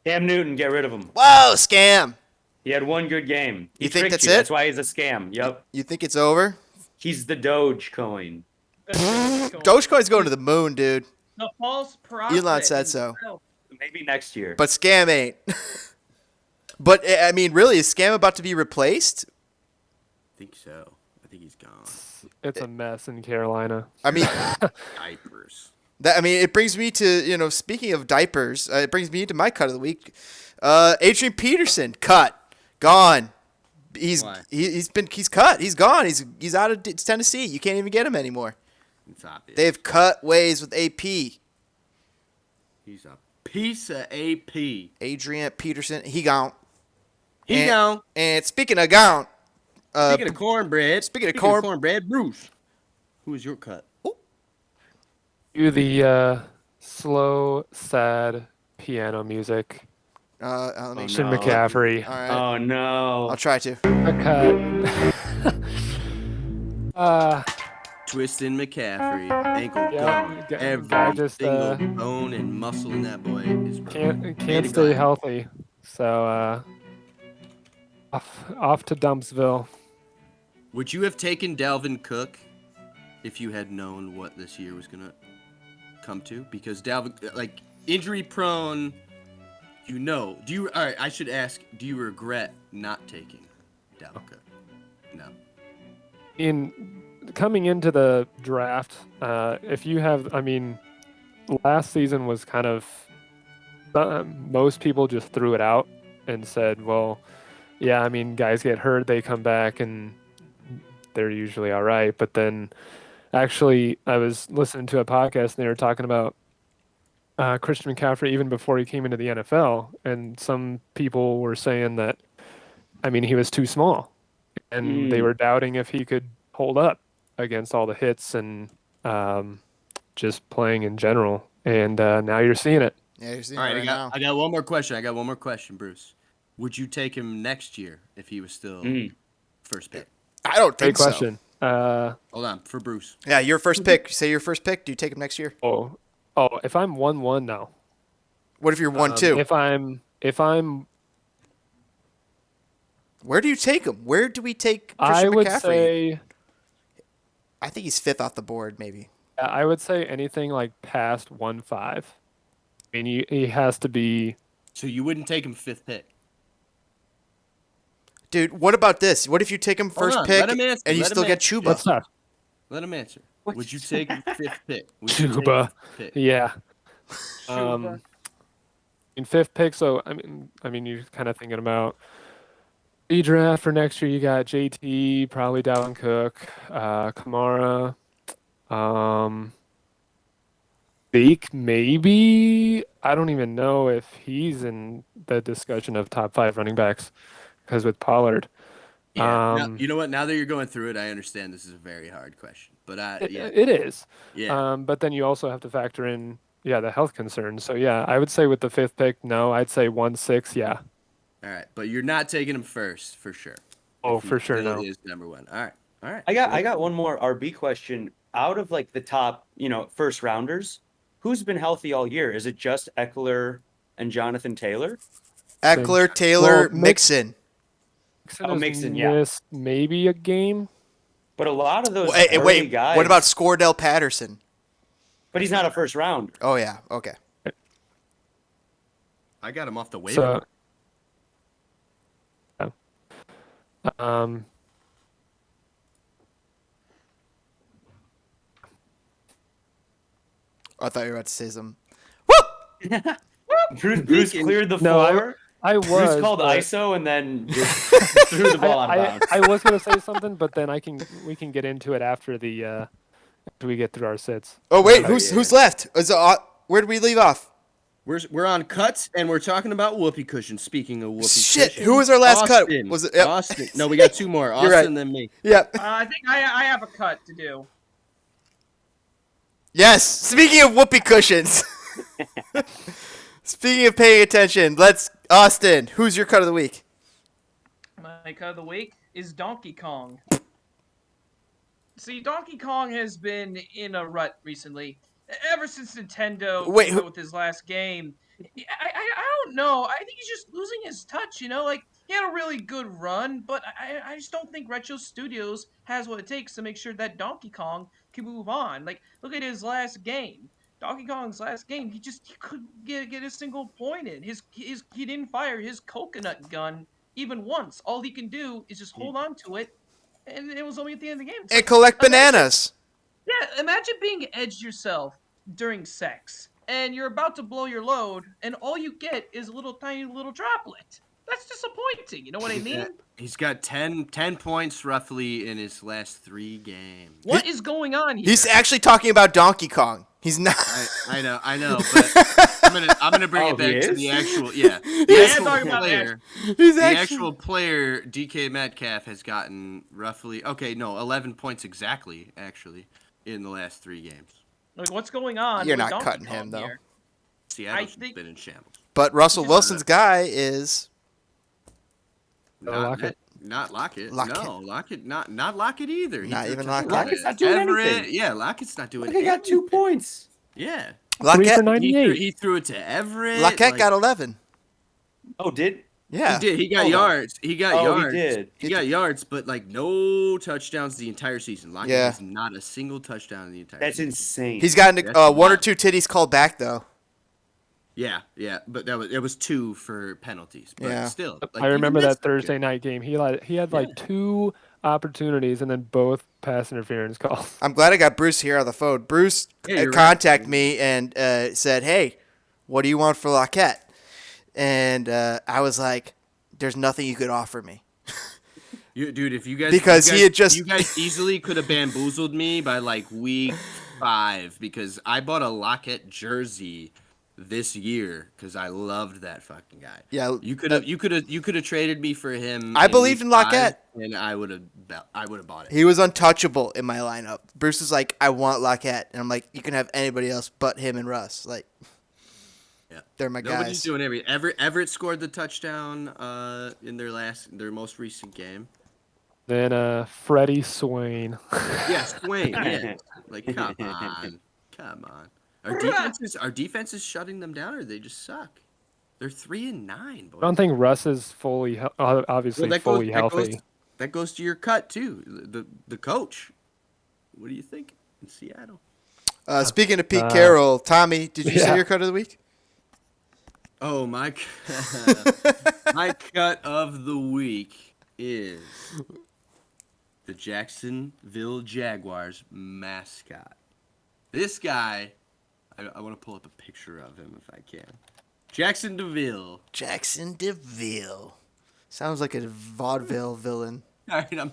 Cam Newton, get rid of him. Whoa, scam. He had one good game. He You think tricked that's you. it? That's why he's a scam. Yep. You think it's over? He's the Dogecoin. Dogecoin's going to the moon, dude. The false prophet. Elon said so. himself. Maybe next year. But scam ain't. But, I mean, really, is scam about to be replaced? I think so. I think he's gone. It's a mess in Carolina. I mean, Diapers. it brings me to, speaking of diapers, it brings me to my cut of the week. Adrian Peterson, cut, gone. Why? He's cut. He's gone. He's out of Tennessee. You can't even get him anymore. It's obvious. They've cut ways with AP. He's a piece of AP. Adrian Peterson, he gone. He gone. And speaking of gone, Speaking of cornbread. speaking of cornbread, Bruce. Who is your cut? Do the slow, sad piano music. let me. Christian no. McCaffrey. All right, Oh no. I'll try to. A cut. Twistin McCaffrey. Ankle Yeah, gone. guy Every just, single bone and muscle in that boy is broken. Can't stay healthy. So off to Dumpsville. Would you have taken Dalvin Cook if you had known what this year was gonna come to? Because Dalvin, like, injury prone, do you? All right, I should ask. Do you regret not taking Dalvin Cook? No. In coming into the draft, if you have, last season was kind of most people just threw it out and said, well, yeah, guys get hurt, they come back, and they're usually all right. But then, actually, I was listening to a podcast, and they were talking about Christian McCaffrey even before he came into the NFL, and some people were saying that, he was too small, and they were doubting if he could hold up against all the hits and just playing in general. And now you're seeing it. Yeah, you're seeing All right, it right now. I got one more question. Bruce. Would you take him next year if he was still first pick? I don't Great think so. question. Hold on, for Bruce. Yeah, your first pick. Say your first pick. Do you take him next year? Oh, if I'm 1-1 now. What if you're 1-2? If I'm, Where do you take him? Where do we take Christian I would McCaffrey? say, I think he's 5th off the board, maybe. anything like past 1-5. He has to be. So you wouldn't take him 5th pick? Dude, what about this? What if you take him Hold first on, pick let him answer, and you let still him get answer. Chuba? What's that? Let him answer. Would you take him 5th pick? Would you take Chuba. 5th pick? Yeah. Chuba. In 5th pick, so you're kind of thinking about redraft for next year. You got JT, probably Dalvin Cook, Kamara, Zeke, maybe. I don't even know if he's in the discussion of top 5 running backs because with Pollard. Yeah. Now, you know what? Now that you're going through it, I understand this is a very hard question. But It is. Yeah. But then you also have to factor in, the health concerns. So, I would say with the 5th pick, no. I'd say 1-6, yeah. All right, but you're not taking him first for sure. Oh, If he for sure, still no. is number 1. All right. I got one more RB question. Out of like the top, first rounders, who's been healthy all year? Is it just Eckler and Jonathan Taylor? Eckler, Taylor, Well, Mixon. Mixon yeah. missed maybe a game. But a lot of those Wait, early guys. what about Scordell Patterson? But he's not a first rounder. Oh, yeah. Okay. I got him off the waiver. So, I thought you were about to say something. Bruce cleared the No, floor. I was. Bruce called but ISO and then just threw the ball out of bounds. I was gonna say something, but then we can get into it after after we get through our sits. Oh, wait. Oh, Who's left? Where did we leave off? We're on cuts and we're talking about whoopee cushions. Speaking of whoopee Shit, cushions, who was our last cut? Austin. Was it- yep. Austin? No, we got 2 more. Austin, You're right. then me. Yeah. I think I have a cut to do. Yes. Speaking of whoopee cushions. Speaking of paying attention, Austin, who's your cut of the week? My cut of the week is Donkey Kong. See, Donkey Kong has been in a rut recently. Ever since Nintendo Wait, came out with his last game, I don't know. I think he's just losing his touch. Like he had a really good run, but I just don't think Retro Studios has what it takes to make sure that Donkey Kong can move on. Like, look at his last game. Donkey Kong's last game, he couldn't get a single point in. He didn't fire his coconut gun even once. All he can do is just hold on to it, and it was only at the end of the game. It's and like, collect imagine, bananas. yeah, imagine being edged yourself during sex, and you're about to blow your load, and all you get is a little tiny little droplet. That's disappointing. You know what I mean? Yeah, he's got 10 points roughly in his last 3 games. What is going on here? He's actually talking about Donkey Kong. He's not. I know, but I'm gonna bring Oh, it back he to is? the actual, the Yeah, actual talking about player. He's The actually. actual player, DK Metcalf, has gotten roughly 11 points exactly, actually, in the last 3 games. Like, what's going on? You're with not Donkey cutting Kong him, though. here? Seattle's think- been in shambles. But Russell Just- Wilson's guy is. Lockett. Not Lockett. Lockett. No, Lockett. Not Lockett either. He Not threw even to Lockett. Lockett's not doing Everett. anything. Yeah, Lockett's not doing They got 2 anything. points. Yeah. 3 for Lockett, 98. He threw it to Everett. Lockett like, got 11. Oh, did? Yeah. He did. He got Hold on. yards. He got Oh, he yards. did. He got yards, but like no touchdowns the entire season. Lockett Yeah. has not a single touchdown in the entire That's season. insane. He's gotten That's 1 or wild. 2 titties called back, though. Yeah, but it was 2 for penalties. But Yeah. still, like, I remember even that that's not good. Thursday night game. He had like 2 opportunities and then both pass interference calls. I'm glad I got Bruce here on the phone. Bruce Yeah, you're right. contacted me and said, "Hey, what do you want for Lockett?" And I was like, "There's nothing you could offer me." Dude, if you guys Because he had just- you guys easily could have bamboozled me by like week 5 because I bought a Lockett jersey this year because I loved that fucking guy. Yeah, you could have traded me for him. I believed week in Lockett. 5, and I would have bought it. He was untouchable in my lineup. Bruce is like, "I want Lockett," and I'm like, "You can have anybody else but him and Russ. Like, Yeah. they're my Nobody's guys." doing everything. Everett scored the touchdown in their most recent game. Then Freddie Swain. Yeah, Swain. Yeah. Like, come on. Our defense is shutting them down, or they just suck. They're 3-9, boys. I don't think Russ is fully, obviously fully healthy. That goes to your cut too. The coach. What do you think in Seattle? Speaking of Pete Carroll, Tommy, did you say yeah. your cut of the week? Oh, my my cut of the week is the Jacksonville Jaguars mascot. This guy, I want to pull up a picture of him if I can. Jackson DeVille. Jackson DeVille. Sounds like a vaudeville villain. All right, I'm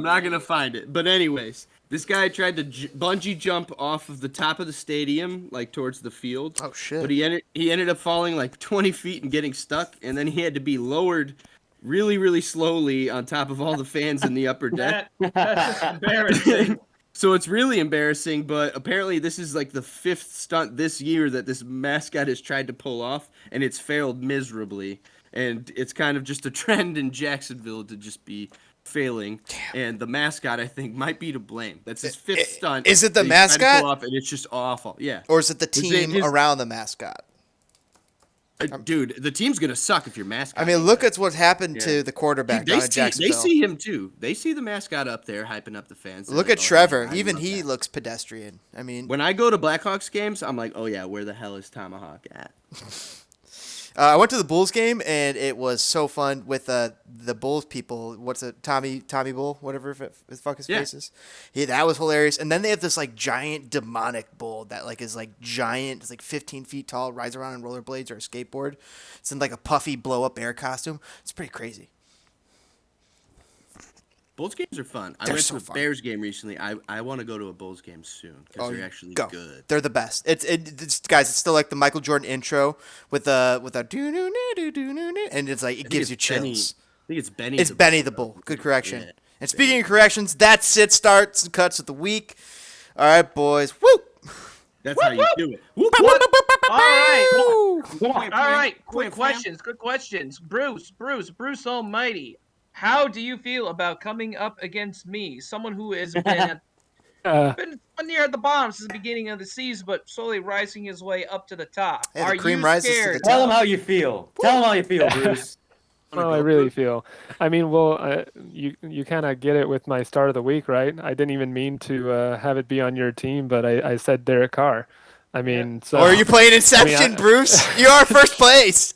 not gonna find it. But anyways, this guy tried to bungee jump off of the top of the stadium, like towards the field. Oh shit! But he ended up falling like 20 feet and getting stuck, and then he had to be lowered really, really slowly on top of all the fans in the upper deck. That's just embarrassing. So it's really embarrassing, but apparently this is like the 5th stunt this year that this mascot has tried to pull off, and it's failed miserably. And it's kind of just a trend in Jacksonville to just be failing. And the mascot, I think, might be to blame. That's his 5th stunt. Is it the that he tried to mascot? pull off, and it's just awful. Yeah. Or is it the team his- around the mascot? Dude, the team's going to suck if your mascot. I mean, ain't look there. at what happened to the quarterback down in They Jacksonville. see him, too. They see the mascot up there hyping up the fans. They're Look like, at "Oh, Trevor. yeah, I Even love he that." looks pedestrian. I mean, When I go to Blackhawks games, I'm like, oh, yeah, where the hell is Tomahawk at? I went to the Bulls game and it was so fun with the Bulls people. What's it, Tommy Bull, whatever the fuck his face is. Yeah, that was hilarious. And then they have this like giant demonic bull that like is like giant. It's like 15 feet tall, rides around on rollerblades or a skateboard. It's in like a puffy blow up air costume. It's pretty crazy. Bulls games are fun. I They're went so to a fun. Bears game recently. I want to go to a Bulls game soon because they're actually Go. good. They're the best. It's guys. It's still like the Michael Jordan intro with a do do do do do, and it's like it gives you chills. I think it's Benny. It's Benny the Bull. Good correction. Yeah. And speaking of corrections, that's it. Starts and cuts of the week. All right, boys. Woo! That's how you do it. Whoop, All right. Woo! All right. Quick questions. Bruce Almighty. How do you feel about coming up against me, someone who has been near the bottom since the beginning of the season, but slowly rising his way up to the top? Hey, the Are cream you rises to the scared? top. Tell them how you feel. Tell them how you feel, Bruce. Well, I really feel. I mean, well, you kind of get it with my start of the week, right? I didn't even mean to have it be on your team, but I said Derek Carr. I mean, so. Or are you playing Inception, Bruce? You are first place.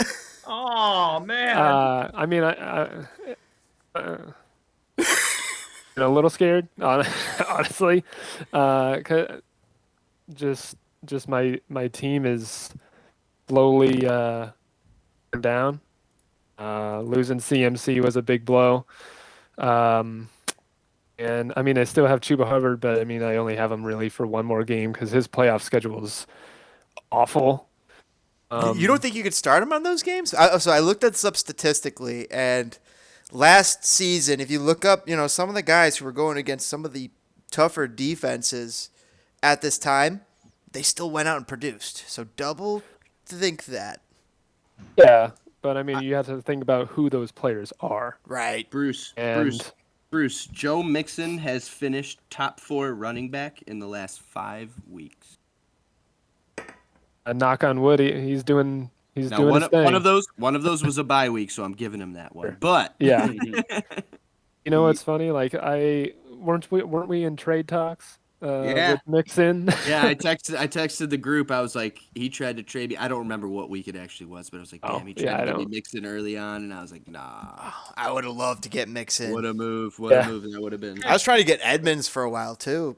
Oh man. I mean, a little scared, honestly. 'Cause just my team is slowly down. Losing CMC was a big blow. Um, and I mean, I still have Chuba Hubbard, but I mean, I only have him really for one more game because his playoff schedule is awful. You don't think you could start him on those games? So I looked at this up statistically, and last season, if you look up, some of the guys who were going against some of the tougher defenses at this time, they still went out and produced. So double think that. Yeah, but I mean, you have to think about who those players are. Right. Bruce, Joe Mixon has finished top 4 running back in the last 5 weeks. Knock on wood, he's doing his thing. One of those was a bye week, so I'm giving him that one. But yeah, you know what's funny? Like weren't we in trade talks? With Mixon. Yeah, I texted the group. I was like, he tried to trade me. I don't remember what week it actually was, but I was like, damn, he tried to get me Mixon early on, and I was like, nah. I would have loved to get Mixon. What a move that would have been. I was trying to get Edmonds for a while too.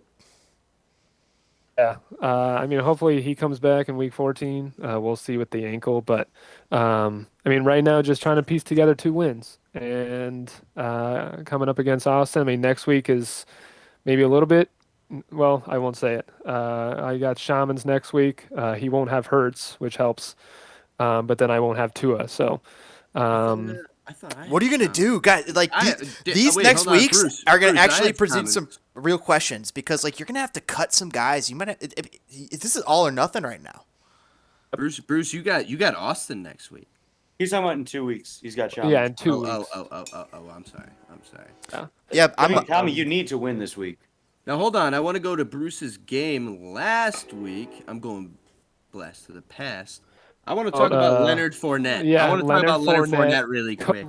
Yeah, I mean, hopefully he comes back in week 14. We'll see with the ankle, but I mean, right now, just trying to piece together 2 wins and coming up against Austin. I mean, next week is maybe a little bit. Well, I won't say it. I got Shamans next week. He won't have Hurts, which helps, but then I won't have Tua. So, what are you gonna do, guys? Like these next weeks are gonna actually present some real questions because, like, you're gonna have to cut some guys. You might. This is all or nothing right now. Bruce, you got Austin next week. He's talking about in 2 weeks. He's got Shamans. Yeah, in 2 weeks. I'm sorry. Yeah, Tommy, you need to win this week. Now, hold on. I want to go to Bruce's game last week. I'm going blast to the past. I want to talk about Leonard Fournette. Yeah, I want to talk about Leonard Fournette really quick.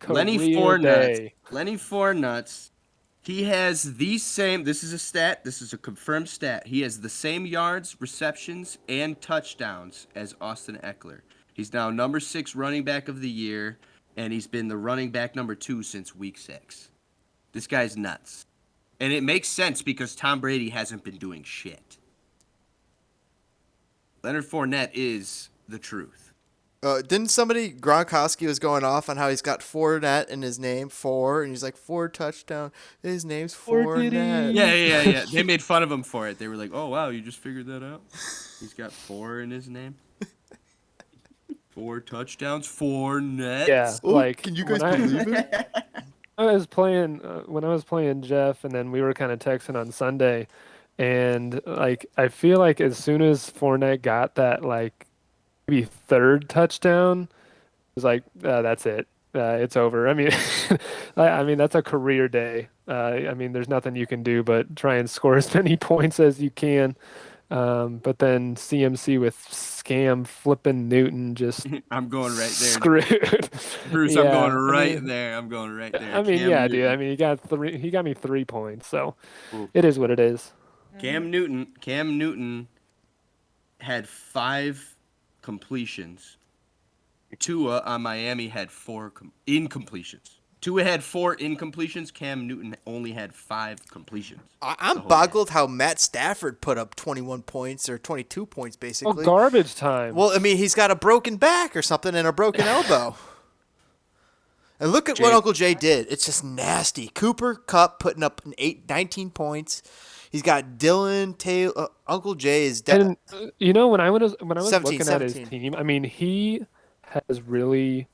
Lenny Fournette. He has the same. This is a stat. This is a confirmed stat. He has the same yards, receptions, and touchdowns as Austin Eckler. He's now number 6 running back of the year, and he's been the running back number 2 since week 6. This guy's nuts. And it makes sense because Tom Brady hasn't been doing shit. Leonard Fournette is the truth. Didn't Gronkowski was going off on how he's got Fournette in his name, and he's like 4 touchdown. His name's Fournette. Yeah. They made fun of him for it. They were like, "Oh wow, you just figured that out? He's got 4 in his name. 4 touchdowns, Fournette." Yeah, like can you guys believe it? I was playing when I was playing Jeff, and then we were kind of texting on Sunday, and like I feel like as soon as Fournette got that like maybe 3rd touchdown, it was like that's it, it's over. I mean, I mean that's a career day. I mean, there's nothing you can do but try and score as many points as you can. But then CMC with scam flipping Newton just I'm going right there. Screwed. Bruce, Yeah, I'm going right there. I mean, Cam dude. I mean, he got me 3 points, so it is what it is. Cam Newton had 5 completions. Tua on Miami had 4 incompletions. Tua had 4 incompletions. Cam Newton only had 5 completions. I'm boggled how Matt Stafford put up 21 points or 22 points, basically. Oh, garbage time. Well, I mean, he's got a broken back or something and a broken elbow. And look at what Uncle Jay did. It's just nasty. Cooper Kupp putting up 19 points. He's got Dylan Taylor. Uncle Jay is and you know, when I was 17, looking 17. at his team, I mean, he has really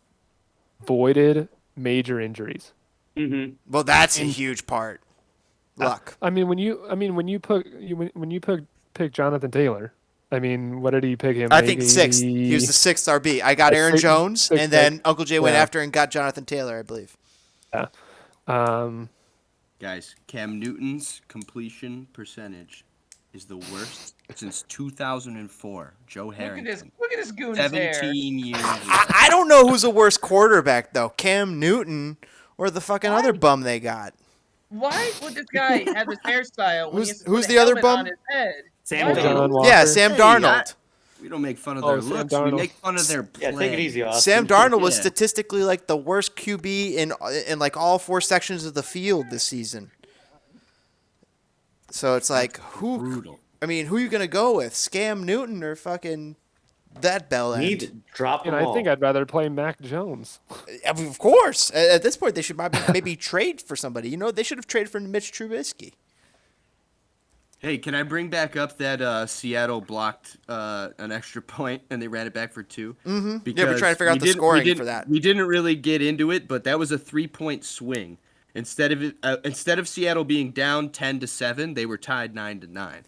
avoided major injuries. Mm-hmm. Well, that's a huge part. Luck. I mean, when you pick Jonathan Taylor, I mean, what did he pick him? I think 6th. He was the 6th RB. I got Aaron Jones, and then Uncle Jay went after and got Jonathan Taylor, I believe. Yeah. Um, Guys, Cam Newton's completion percentage is the worst since 2004. Joe Harrington. Look at this goon's hair. 17 years ago. I don't know who's the worst quarterback though, Cam Newton or the fucking other bum they got. Why would this guy have this hairstyle when he has to Who's put a the other helmet bum? on his head? Sam Why? John Darnold. Walker. Yeah, Sam Hey, Darnold. We don't make fun of Oh, their Sam looks. We Darnold. make fun of their play. Yeah, take it easy, Austin. Sam Darnold was Yeah. statistically like the worst QB in like all four sections of the field this season. So it's like Brutal. I mean, who are you gonna go with? Scam Newton or fucking that bell end? Need to drop and them I all. think I'd rather play Mac Jones. Of course. At this point, they should maybe trade for somebody. You know, they should have traded for Mitch Trubisky. Hey, can I bring back up that Seattle blocked an extra point and they ran it back for 2? Mm-hmm. Yeah, we're trying to figure out the scoring for that. We didn't really get into it, but that was a 3-point swing. Instead of Seattle being down 10-7, they were tied 9-9.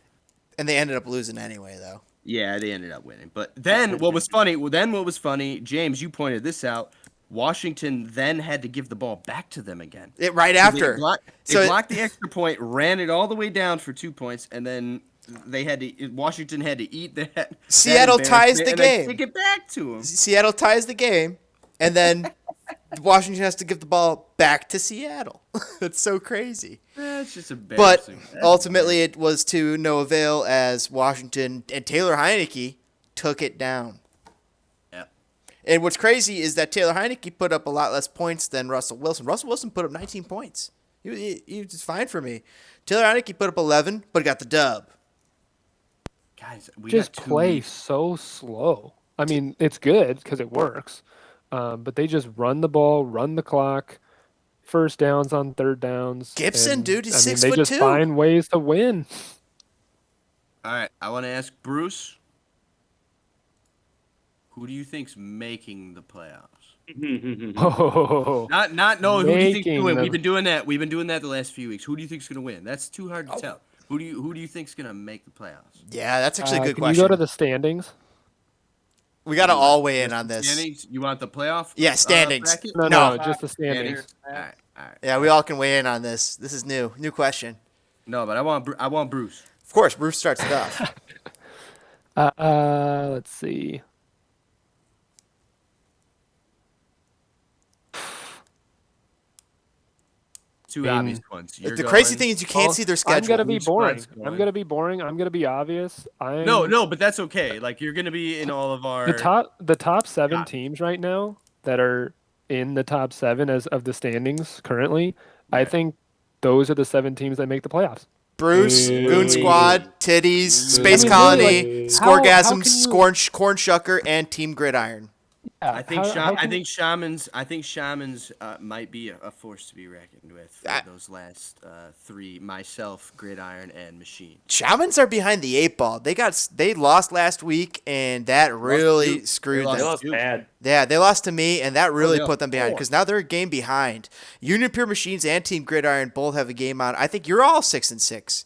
And they ended up losing anyway, though. Yeah, they ended up winning. But then what was funny, James, you pointed this out. Washington then had to give the ball back to them again. Right after. They blocked the extra point, ran it all the way down for 2 points, and then Washington had to eat that. Seattle ties the and then game. Take it back to them. Seattle ties the game, and then Washington has to give the ball back to Seattle. It's so crazy. It's just But embarrassing. ultimately, it was to no avail as Washington and Taylor Heineke took it down. Yeah. And what's crazy is that Taylor Heineke put up a lot less points than Russell Wilson. Russell Wilson put up 19 points. He was fine for me. Taylor Heineke put up 11, but got the dub. Guys, we Just got 2 play weeks. so slow. I mean, it's good because it works, but they just run the ball, run the clock, first downs on third downs. Gibson, and, dude, he's I mean, 6'2". They just find ways to win. All right, I want to ask Bruce, who do you think's making the playoffs? Oh, Not who do you think's Making gonna win? the- We've been doing that. We've been doing that the last few weeks. Who do you think's gonna win? That's too hard to tell. Who do you think's gonna make the playoffs? Yeah, that's actually a good can question. you go to the standings? We got to all weigh in on this. Standings? You want the playoff? Yeah, standings. Bracket? No, No. just the standings. All right. Yeah, we all can weigh in on this. This is new. New question. No, but I want Bruce. Of course, Bruce starts it off. Let's see. Two mean, obvious ones. You're The crazy going- thing is you can't see their schedule. I'm gonna be Which boring. squad's I'm going? gonna be boring. I'm gonna be obvious. No, but that's okay. Like you're gonna be in all of our The top 7 Yeah. teams right now that are in the top 7 as of the standings currently. I think those are the 7 teams that make the playoffs. Bruce, Goon Squad, Titties, Space I mean, Colony, really, like, Scoregasm, how can you- Corn Shucker, and Team Gridiron. Yeah, I think how I can- think Shamans might be a force to be reckoned with for those last 3, myself, Gridiron, and Machine. Shamans are behind the 8 ball. They lost last week, and that really two. screwed They They them. lost bad. Yeah, they lost to me, and that really they put them behind lost because now they're a game behind. Union Pure Machines and Team Gridiron both have a game on. I think you're all 6-6.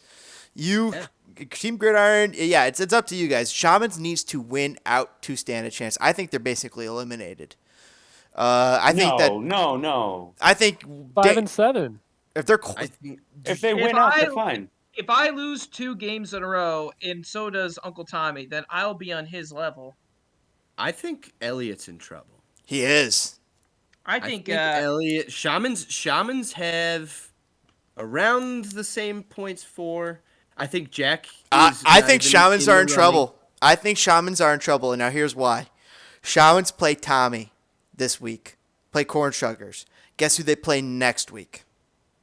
Team Gridiron, yeah, it's up to you guys. Shamans needs to win out to stand a chance. I think they're basically eliminated. I think No. I think 5-7. if they're I think If they If win out, I- they're fine. If I lose 2 games in a row, and so does Uncle Tommy, then I'll be on his level. Elliot's in trouble. he is. I I think, think Elliot Shamans have around the same points for. I think Jack. I not think even Shamans the are in running. trouble. I think Shamans are in trouble, and now here's why. Shamans play Tommy this week. Play Corn Shuggers. Guess who they play next week?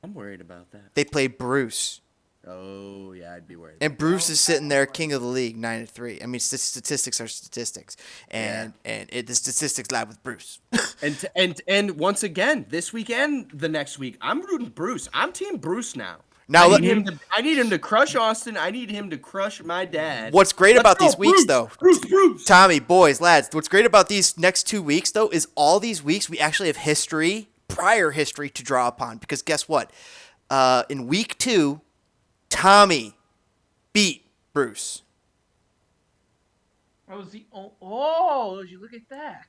I'm worried about that. They play Bruce. Oh yeah, I'd be worried. And Bruce is sitting there, king of the league, 9-3. I mean, statistics are statistics, and the statistics lie with Bruce. And once again, this weekend, the next week, I'm rooting Bruce. I'm Team Bruce now. Now, I need him to crush Austin. I need him to crush my dad. what's great Let's about go, these weeks, Bruce, though, Bruce. Tommy, boys, lads, what's great about these next 2 weeks, though, is all these weeks we actually have prior history to draw upon. Because guess what? In week 2, Tommy beat Bruce. you look at that. You look at that.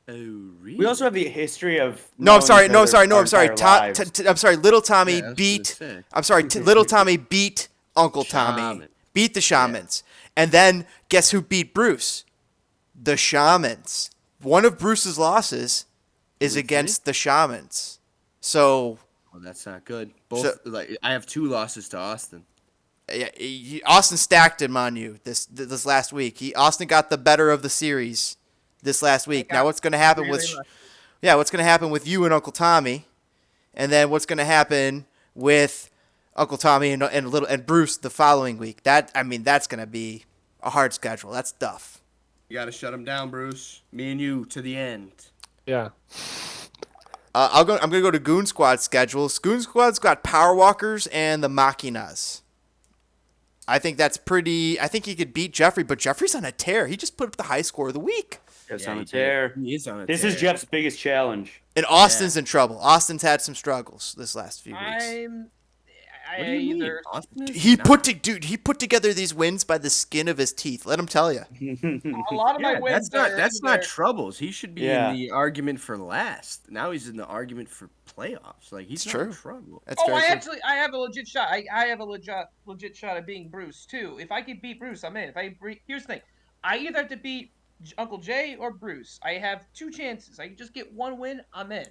Oh, really? We also have the history of. No, I'm knowing sorry. each No, I'm other sorry. No, our I'm sorry. entire lives. I'm sorry. Little Tommy Yeah, I was gonna beat. say. I'm sorry. Little Tommy beat Uncle Tommy. Shaman. Beat the Shamans, and then guess who beat Bruce? The Shamans. One of Bruce's losses is Really? against the Shamans. So, Well, that's not good. Both I have 2 losses to Austin. yeah, Austin stacked him on you this last week. Austin got the better of the series this last week. Now, what's going to happen with? What's going to happen with you and Uncle Tommy, and then what's going to happen with Uncle Tommy and Bruce the following week? That's going to be a hard schedule. That's tough. You got to shut him down, Bruce. Me and you to the end. Yeah. I'm gonna go to Goon Squad's schedule. Goon Squad's got Power Walkers and the Machinas. I think that's pretty. I think he could beat Jeffrey, but Jeffrey's on a tear. He just put up the high score of the week. Jeff's Yeah, on a he tear. did. He is on a This tear. is Jeff's biggest challenge. And Austin's in trouble. Austin's had some struggles this last few weeks. What do you mean? Austin is He not- put together these wins by the skin of his teeth. Let him tell you. A lot of my Yeah, wins that's not either- troubles. He should be Yeah. in the argument for last. Now he's in the argument for playoffs. Like he's It's not true. in trouble. That's Oh, very true. I have a legit shot. I have a legit shot at beating Bruce too. If I could beat Bruce, I'm in. Here's the thing, I either have to beat Uncle Jay or Bruce. I have 2 chances. I can just get 1 win. I'm in.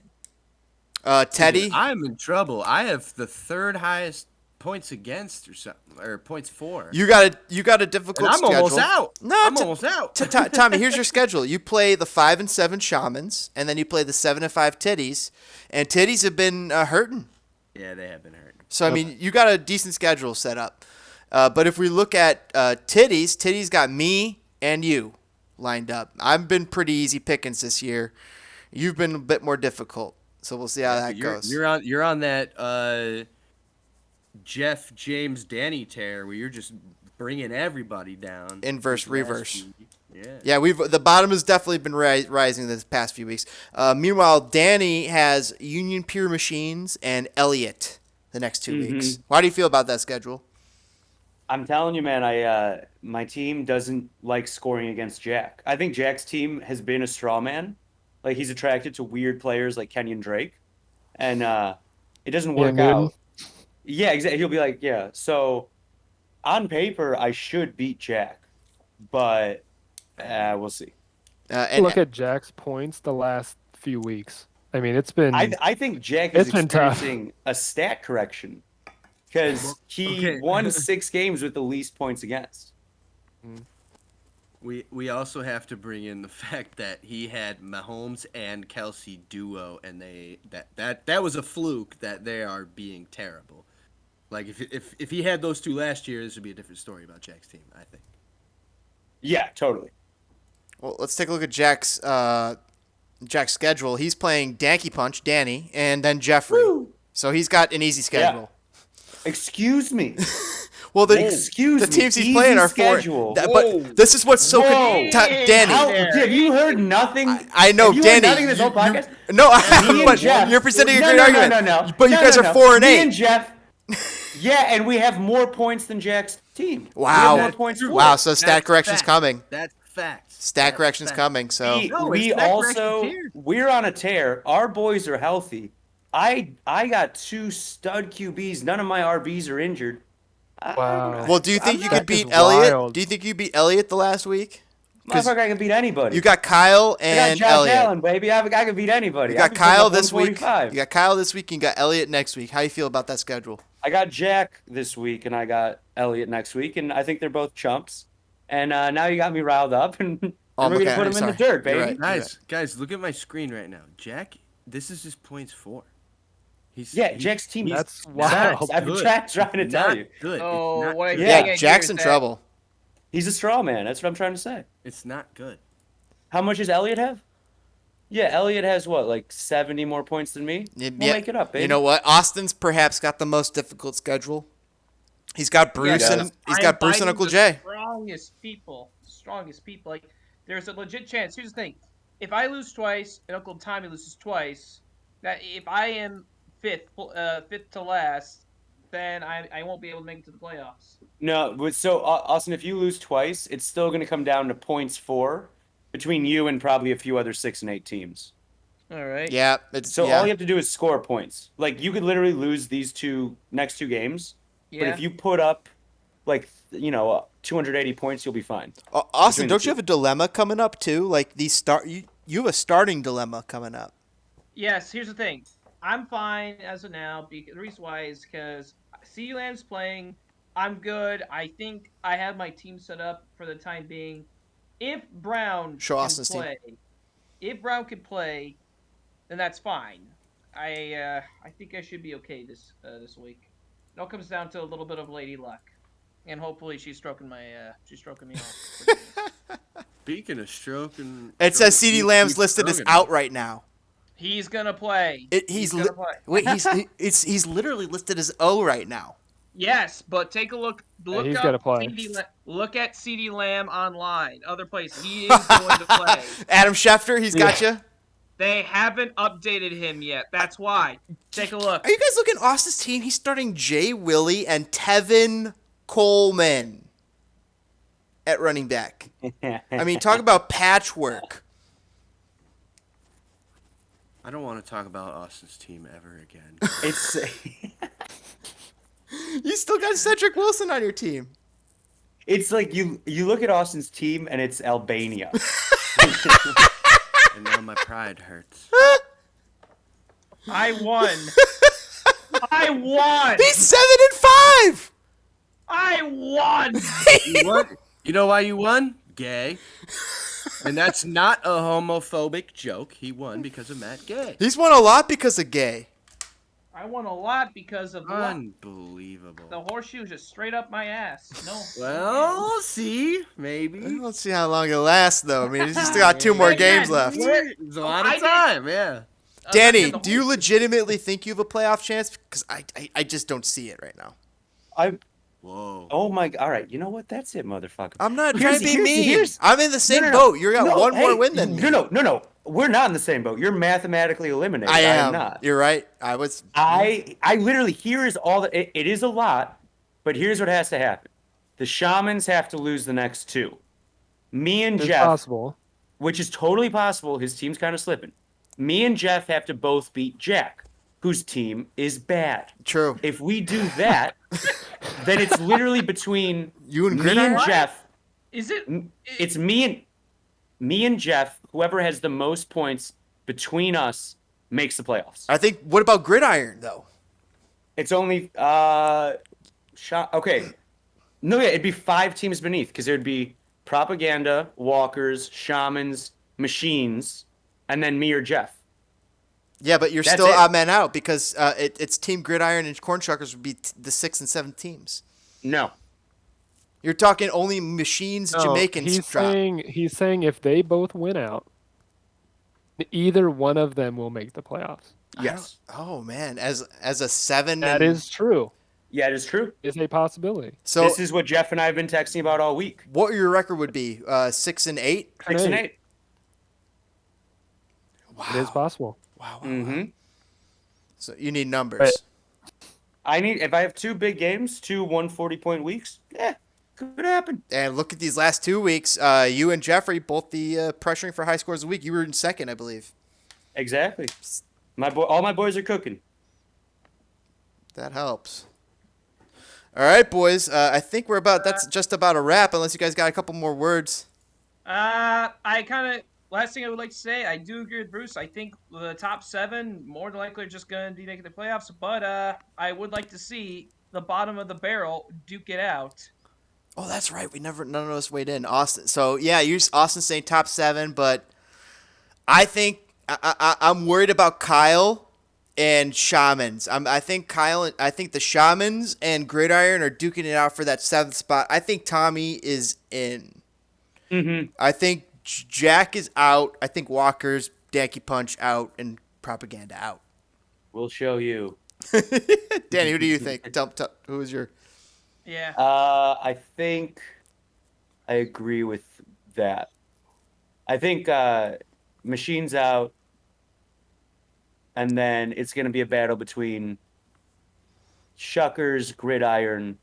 Teddy. I'm in trouble. I have the 3rd highest points against or something, or points for. You got a difficult And I'm schedule. almost out. No, I'm almost out. Tommy, here's your schedule. You play the 5 and 7 Shamans, and then you play the 7 and 5 Titties, and Titties have been hurting. Yeah, they have been hurt. So I mean, you got a decent schedule set up. But if we look at Titties got me and you lined up. I've been pretty easy pickings this year. You've been a bit more difficult. So we'll see how that goes. You're on that Jeff, James, Danny tear where you're just bringing everybody down. Inverse, This last reverse. week. Yeah. Yeah, the bottom has definitely been rising this past few weeks. Meanwhile, Danny has Union Pure Machines and Elliott the next 2 weeks. How do you feel about that schedule? I'm telling you, man, my team doesn't like scoring against Jack. I think Jack's team has been a straw man. Like, he's attracted to weird players like Kenyon Drake. And it doesn't work out. Yeah, exactly. He'll be like, yeah. So, on paper, I should beat Jack. But we'll see. Look at Jack's points the last few weeks. I mean, it's been. I think Jack is It's been tough. experiencing a stat correction. Because he won 6 games with the least points against. We also have to bring in the fact that he had Mahomes and Kelsey duo, and that was a fluke that they are being terrible. Like if he had those 2 last year, this would be a different story about Jack's team, I think. Yeah, totally. Well, let's take a look at Jack's schedule. He's playing Danky Punch, Danny, and then Jeffrey. Woo! So he's got an easy schedule. Excuse me. Well, the teams he's playing are schedule. But this is what's so Danny. Have you heard nothing? I know, Have you Danny. heard nothing this whole podcast? No, Me and but Jeff- you're presenting a No, great no, argument. No. But you guys are 4 and 8. Me and Jeff. Yeah, and we have more points than Jack's team. Wow. We have more points than Wow, Jack. so stat That's correction's fact. coming. That's facts. Stat That's correction's facts. coming. So No, we it's stat also correction's here. we're on a tear. Our boys are healthy. I got 2 stud QBs. None of my RBs are injured. Wow. well, do you think you That could beat is Elliott? wild. Do you think you beat Elliott the last week? Motherfucker, I can beat anybody. You got Kyle I got and Josh Elliott. Allen, baby. I can beat anybody. You I got can Kyle put up this week. 145. You got Kyle this week. And you got Elliott next week. How you feel about that schedule? I got Jack this week, and I got Elliott next week, and I think they're both chumps. And now you got me riled up, and Oh, we're okay, gonna put I'm them in the sorry. dirt, You're baby. right. Guys, look at my screen right now. Jack, this is his points for. Yeah, Jack's team. That's sucks. wild. I've been trying to tell you. Good. Oh, It's not what I good. think I Yeah, agree Jack's with in that. trouble. He's a straw man. That's what I'm trying to say. It's not good. How much does Elliott have? Yeah, Elliott has what, like 70 more points than me? We'll make it up, baby. You know what? Austin's perhaps got the most difficult schedule. He's got Bruce he and does. he's got Bruce and Uncle Jay. Strongest people. Like, there's a legit chance. Here's the thing: if I lose twice and Uncle Tommy loses twice, that if I am fifth to last, then I won't be able to make it to the playoffs. No, but so Austin, if you lose twice, it's still going to come down to points for. between you and probably a few other 6 and 8 teams. All right. Yeah. So all you have to do is score points. Like you could literally lose these next two games, but Yeah. if you put up 280 points, you'll be fine. Austin, between the don't you two. have a dilemma coming up too? Like you have a starting dilemma coming up. Yes, here's the thing. I'm fine as of now. The reason why is because CeeDee Lamb's playing. I'm good. I think I have my team set up for the time being. If Brown Show can Austin's team. play, if Brown can play, then that's fine. I think I should be okay this week. It all comes down to a little bit of lady luck, and hopefully she's stroking me off. Speaking of stroking, It says stroking, CeeDee Lamb's keep listed as stroking out him. right now. He's gonna play. He's gonna play. Wait, he's literally listed as O right now. Yes, but take a look. Look he's up gotta play. look at CeeDee Lamb online. Other places. He is going to play. Adam Schefter, he's got you. They haven't updated him yet. That's why. Take a look. Are you guys looking at Austin's team? He's starting Jay Willie and Tevin Coleman at running back. I mean, talk about patchwork. I don't want to talk about Austin's team ever again. It's You still got Cedric Wilson on your team. it's like you look at Austin's team and it's Albania. And now my pride hurts. I won. I won. He's 7-5. I won. You won? You know why you won? Gay. And that's not a homophobic joke. He won because of Matt Gay. He's won a lot because of gay. I won a lot because of luck. Unbelievable. The horseshoe just straight up my ass. No. Well, see, maybe. Let's see how long it lasts, though. I mean, he's still got 2 more Again, games left. There's a lot I of did- time, yeah. Danny, the do you legitimately think you have a playoff chance? Because I just don't see it right now. Whoa. Oh my! All right, you know what? That's it, motherfucker. I'm not trying to be mean. here's- I'm in the same No. boat. You got No, one more hey, win than me. No. We're not in the same boat. You're mathematically eliminated. I am. not. You're right. I was. I literally here is all that it is a lot, but here's what has to happen. The Shamans have to lose the next 2. Me and It's Jeff, possible. which is totally possible. His team's kind of slipping. Me and Jeff have to both beat Jack, whose team is bad. True. If we do that, then it's literally between You and me Gridiron? and Jeff. Is it? It's me and Jeff. Whoever has the most points between us makes the playoffs. I think. What about Gridiron though? It's only okay. No, yeah, it'd be 5 teams beneath because there'd be Propaganda, Walkers, Shamans, Machines, and then me or Jeff. Yeah, but you're That's still it. odd man out because it's Team Gridiron and Cornshuckers would be the 6th and 7th teams. No. You're talking only Machines, No, Jamaicans drop. he's saying if they both win out, either one of them will make the playoffs. Yes. Oh man, as a 7. That and, is true. Yeah, it is true. It's a possibility. So. This is what Jeff and I have been texting about all week. What your record would be? 6 and 8. 6 and 8. Wow. It is possible. Wow. Mm-hmm. So you need numbers. Right. If I have 2 big games, 2 140-point weeks, could happen. And look at these last 2 weeks. You and Jeffrey both the pressuring for high scores of the week. You were in second, I believe. Exactly. All my boys are cooking. That helps. All right, boys. I think that's just about a wrap. Unless you guys got a couple more words. Last thing I would like to say, I do agree with Bruce. I think the top 7 more than likely are just going to be making the playoffs. But I would like to see the bottom of the barrel duke it out. Oh, that's right. None of us weighed in. Austin. So yeah, Austin saying top 7, but I think I'm worried about Kyle and Shamans. I think the Shamans and Gridiron are duking it out for that 7th spot. I think Tommy is in. Mm-hmm. I think Jack is out. I think Walker's Danky Punch out and Propaganda out. We'll show you. Danny, who do you think? Tell who is your? Yeah. I think I agree with that. I think Machine's out, and then it's going to be a battle between Shuckers, Gridiron,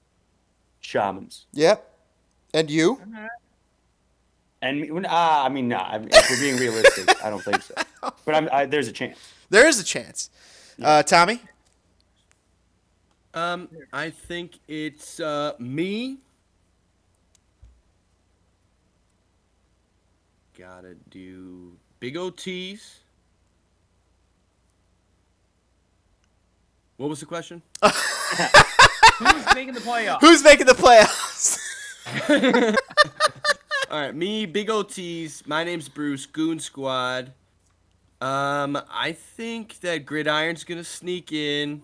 Shamans. Yep. And you? And I mean, no. I mean, if we're being realistic, I don't think so. But there's a chance. There is a chance. Tommy? I think it's me. Gotta do big OTs. What was the question? Who's making the playoffs? Who's making the playoffs? All right, me, big OTs. My name's Bruce, Goon Squad. I think that Gridiron's gonna sneak in.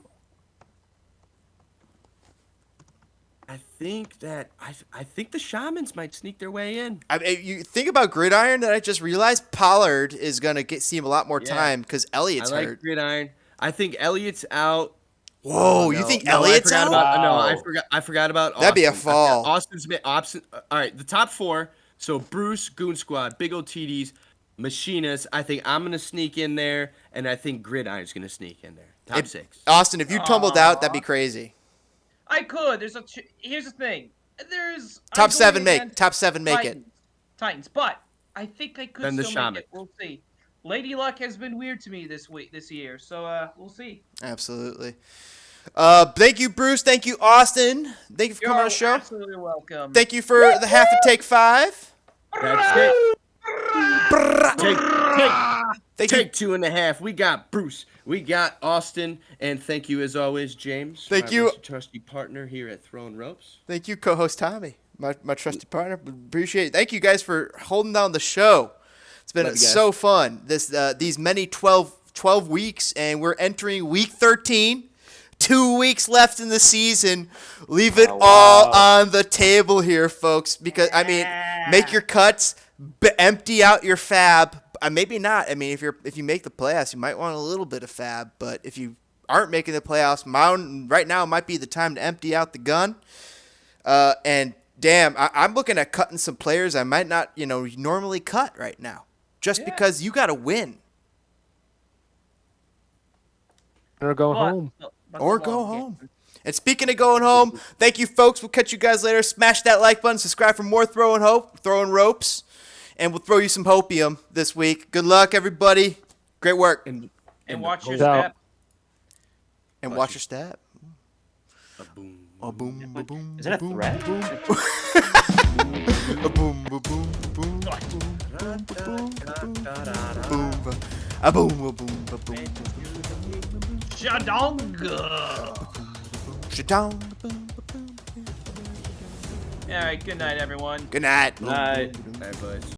I think the Shamans might sneak their way in. I mean, you think about Gridiron that I just realized Pollard is going to see him a lot more Yeah. time because Elliott's I like hurt. Gridiron. I think Elliott's out. Whoa, Oh, you no. think No, Elliott's I out? forgot about, No, Wow. I forgot about Austin. That'd be a I forgot fall. Austin's option. All right, the top four. So Bruce, Goon Squad, Big OTDs, Machinists. I think I'm gonna sneak in there, and I think Gridiron's gonna sneak in there. Top six. Austin, if you tumbled out, that'd be crazy. I could. Here's the thing. Top I'm seven going make. against Top seven make it. Titans, but I think I could Then the still make Shaman. it. We'll see. Lady Luck has been weird to me this year, so we'll see. Absolutely. Thank you, Bruce. Thank you, Austin. Thank you for coming on the show. Absolutely welcome. Thank you for the half to take 5. That's it. Thank you. Take 2.5. We got Bruce. We got Austin, and thank you as always, James. Thank my you. trusty partner here at Throwing Ropes. Thank you, co-host Tommy, my trusty partner. Appreciate it. Thank you guys for holding down the show. It's been Love you guys. so fun. These many 12 weeks, and we're entering week 13. 2 weeks left in the season. Leave it all on the table here, folks. Because make your cuts, empty out your fab. Maybe not. I mean, if you make the playoffs, you might want a little bit of fab. But if you aren't making the playoffs, right now might be the time to empty out the gun. And damn, I'm looking at cutting some players I might not, normally cut right now, just because you got to win Or go home. or go home. And speaking of going home, thank you, folks. We'll catch you guys later. Smash that like button. Subscribe for more throwing ropes, and we'll throw you some hopium this week. Good luck, everybody. Great work. And watch your Out. step. And watch your step. Boom. A boom, ba boom. Is that a ba boom, threat? ba boom. A boom, ba boom, ba boom, ba boom, ba boom, boom, ba. A boom, ba boom, ba boom. Shadonga. Shadong. All right. Good night, everyone. Good night. Night. All right, boys.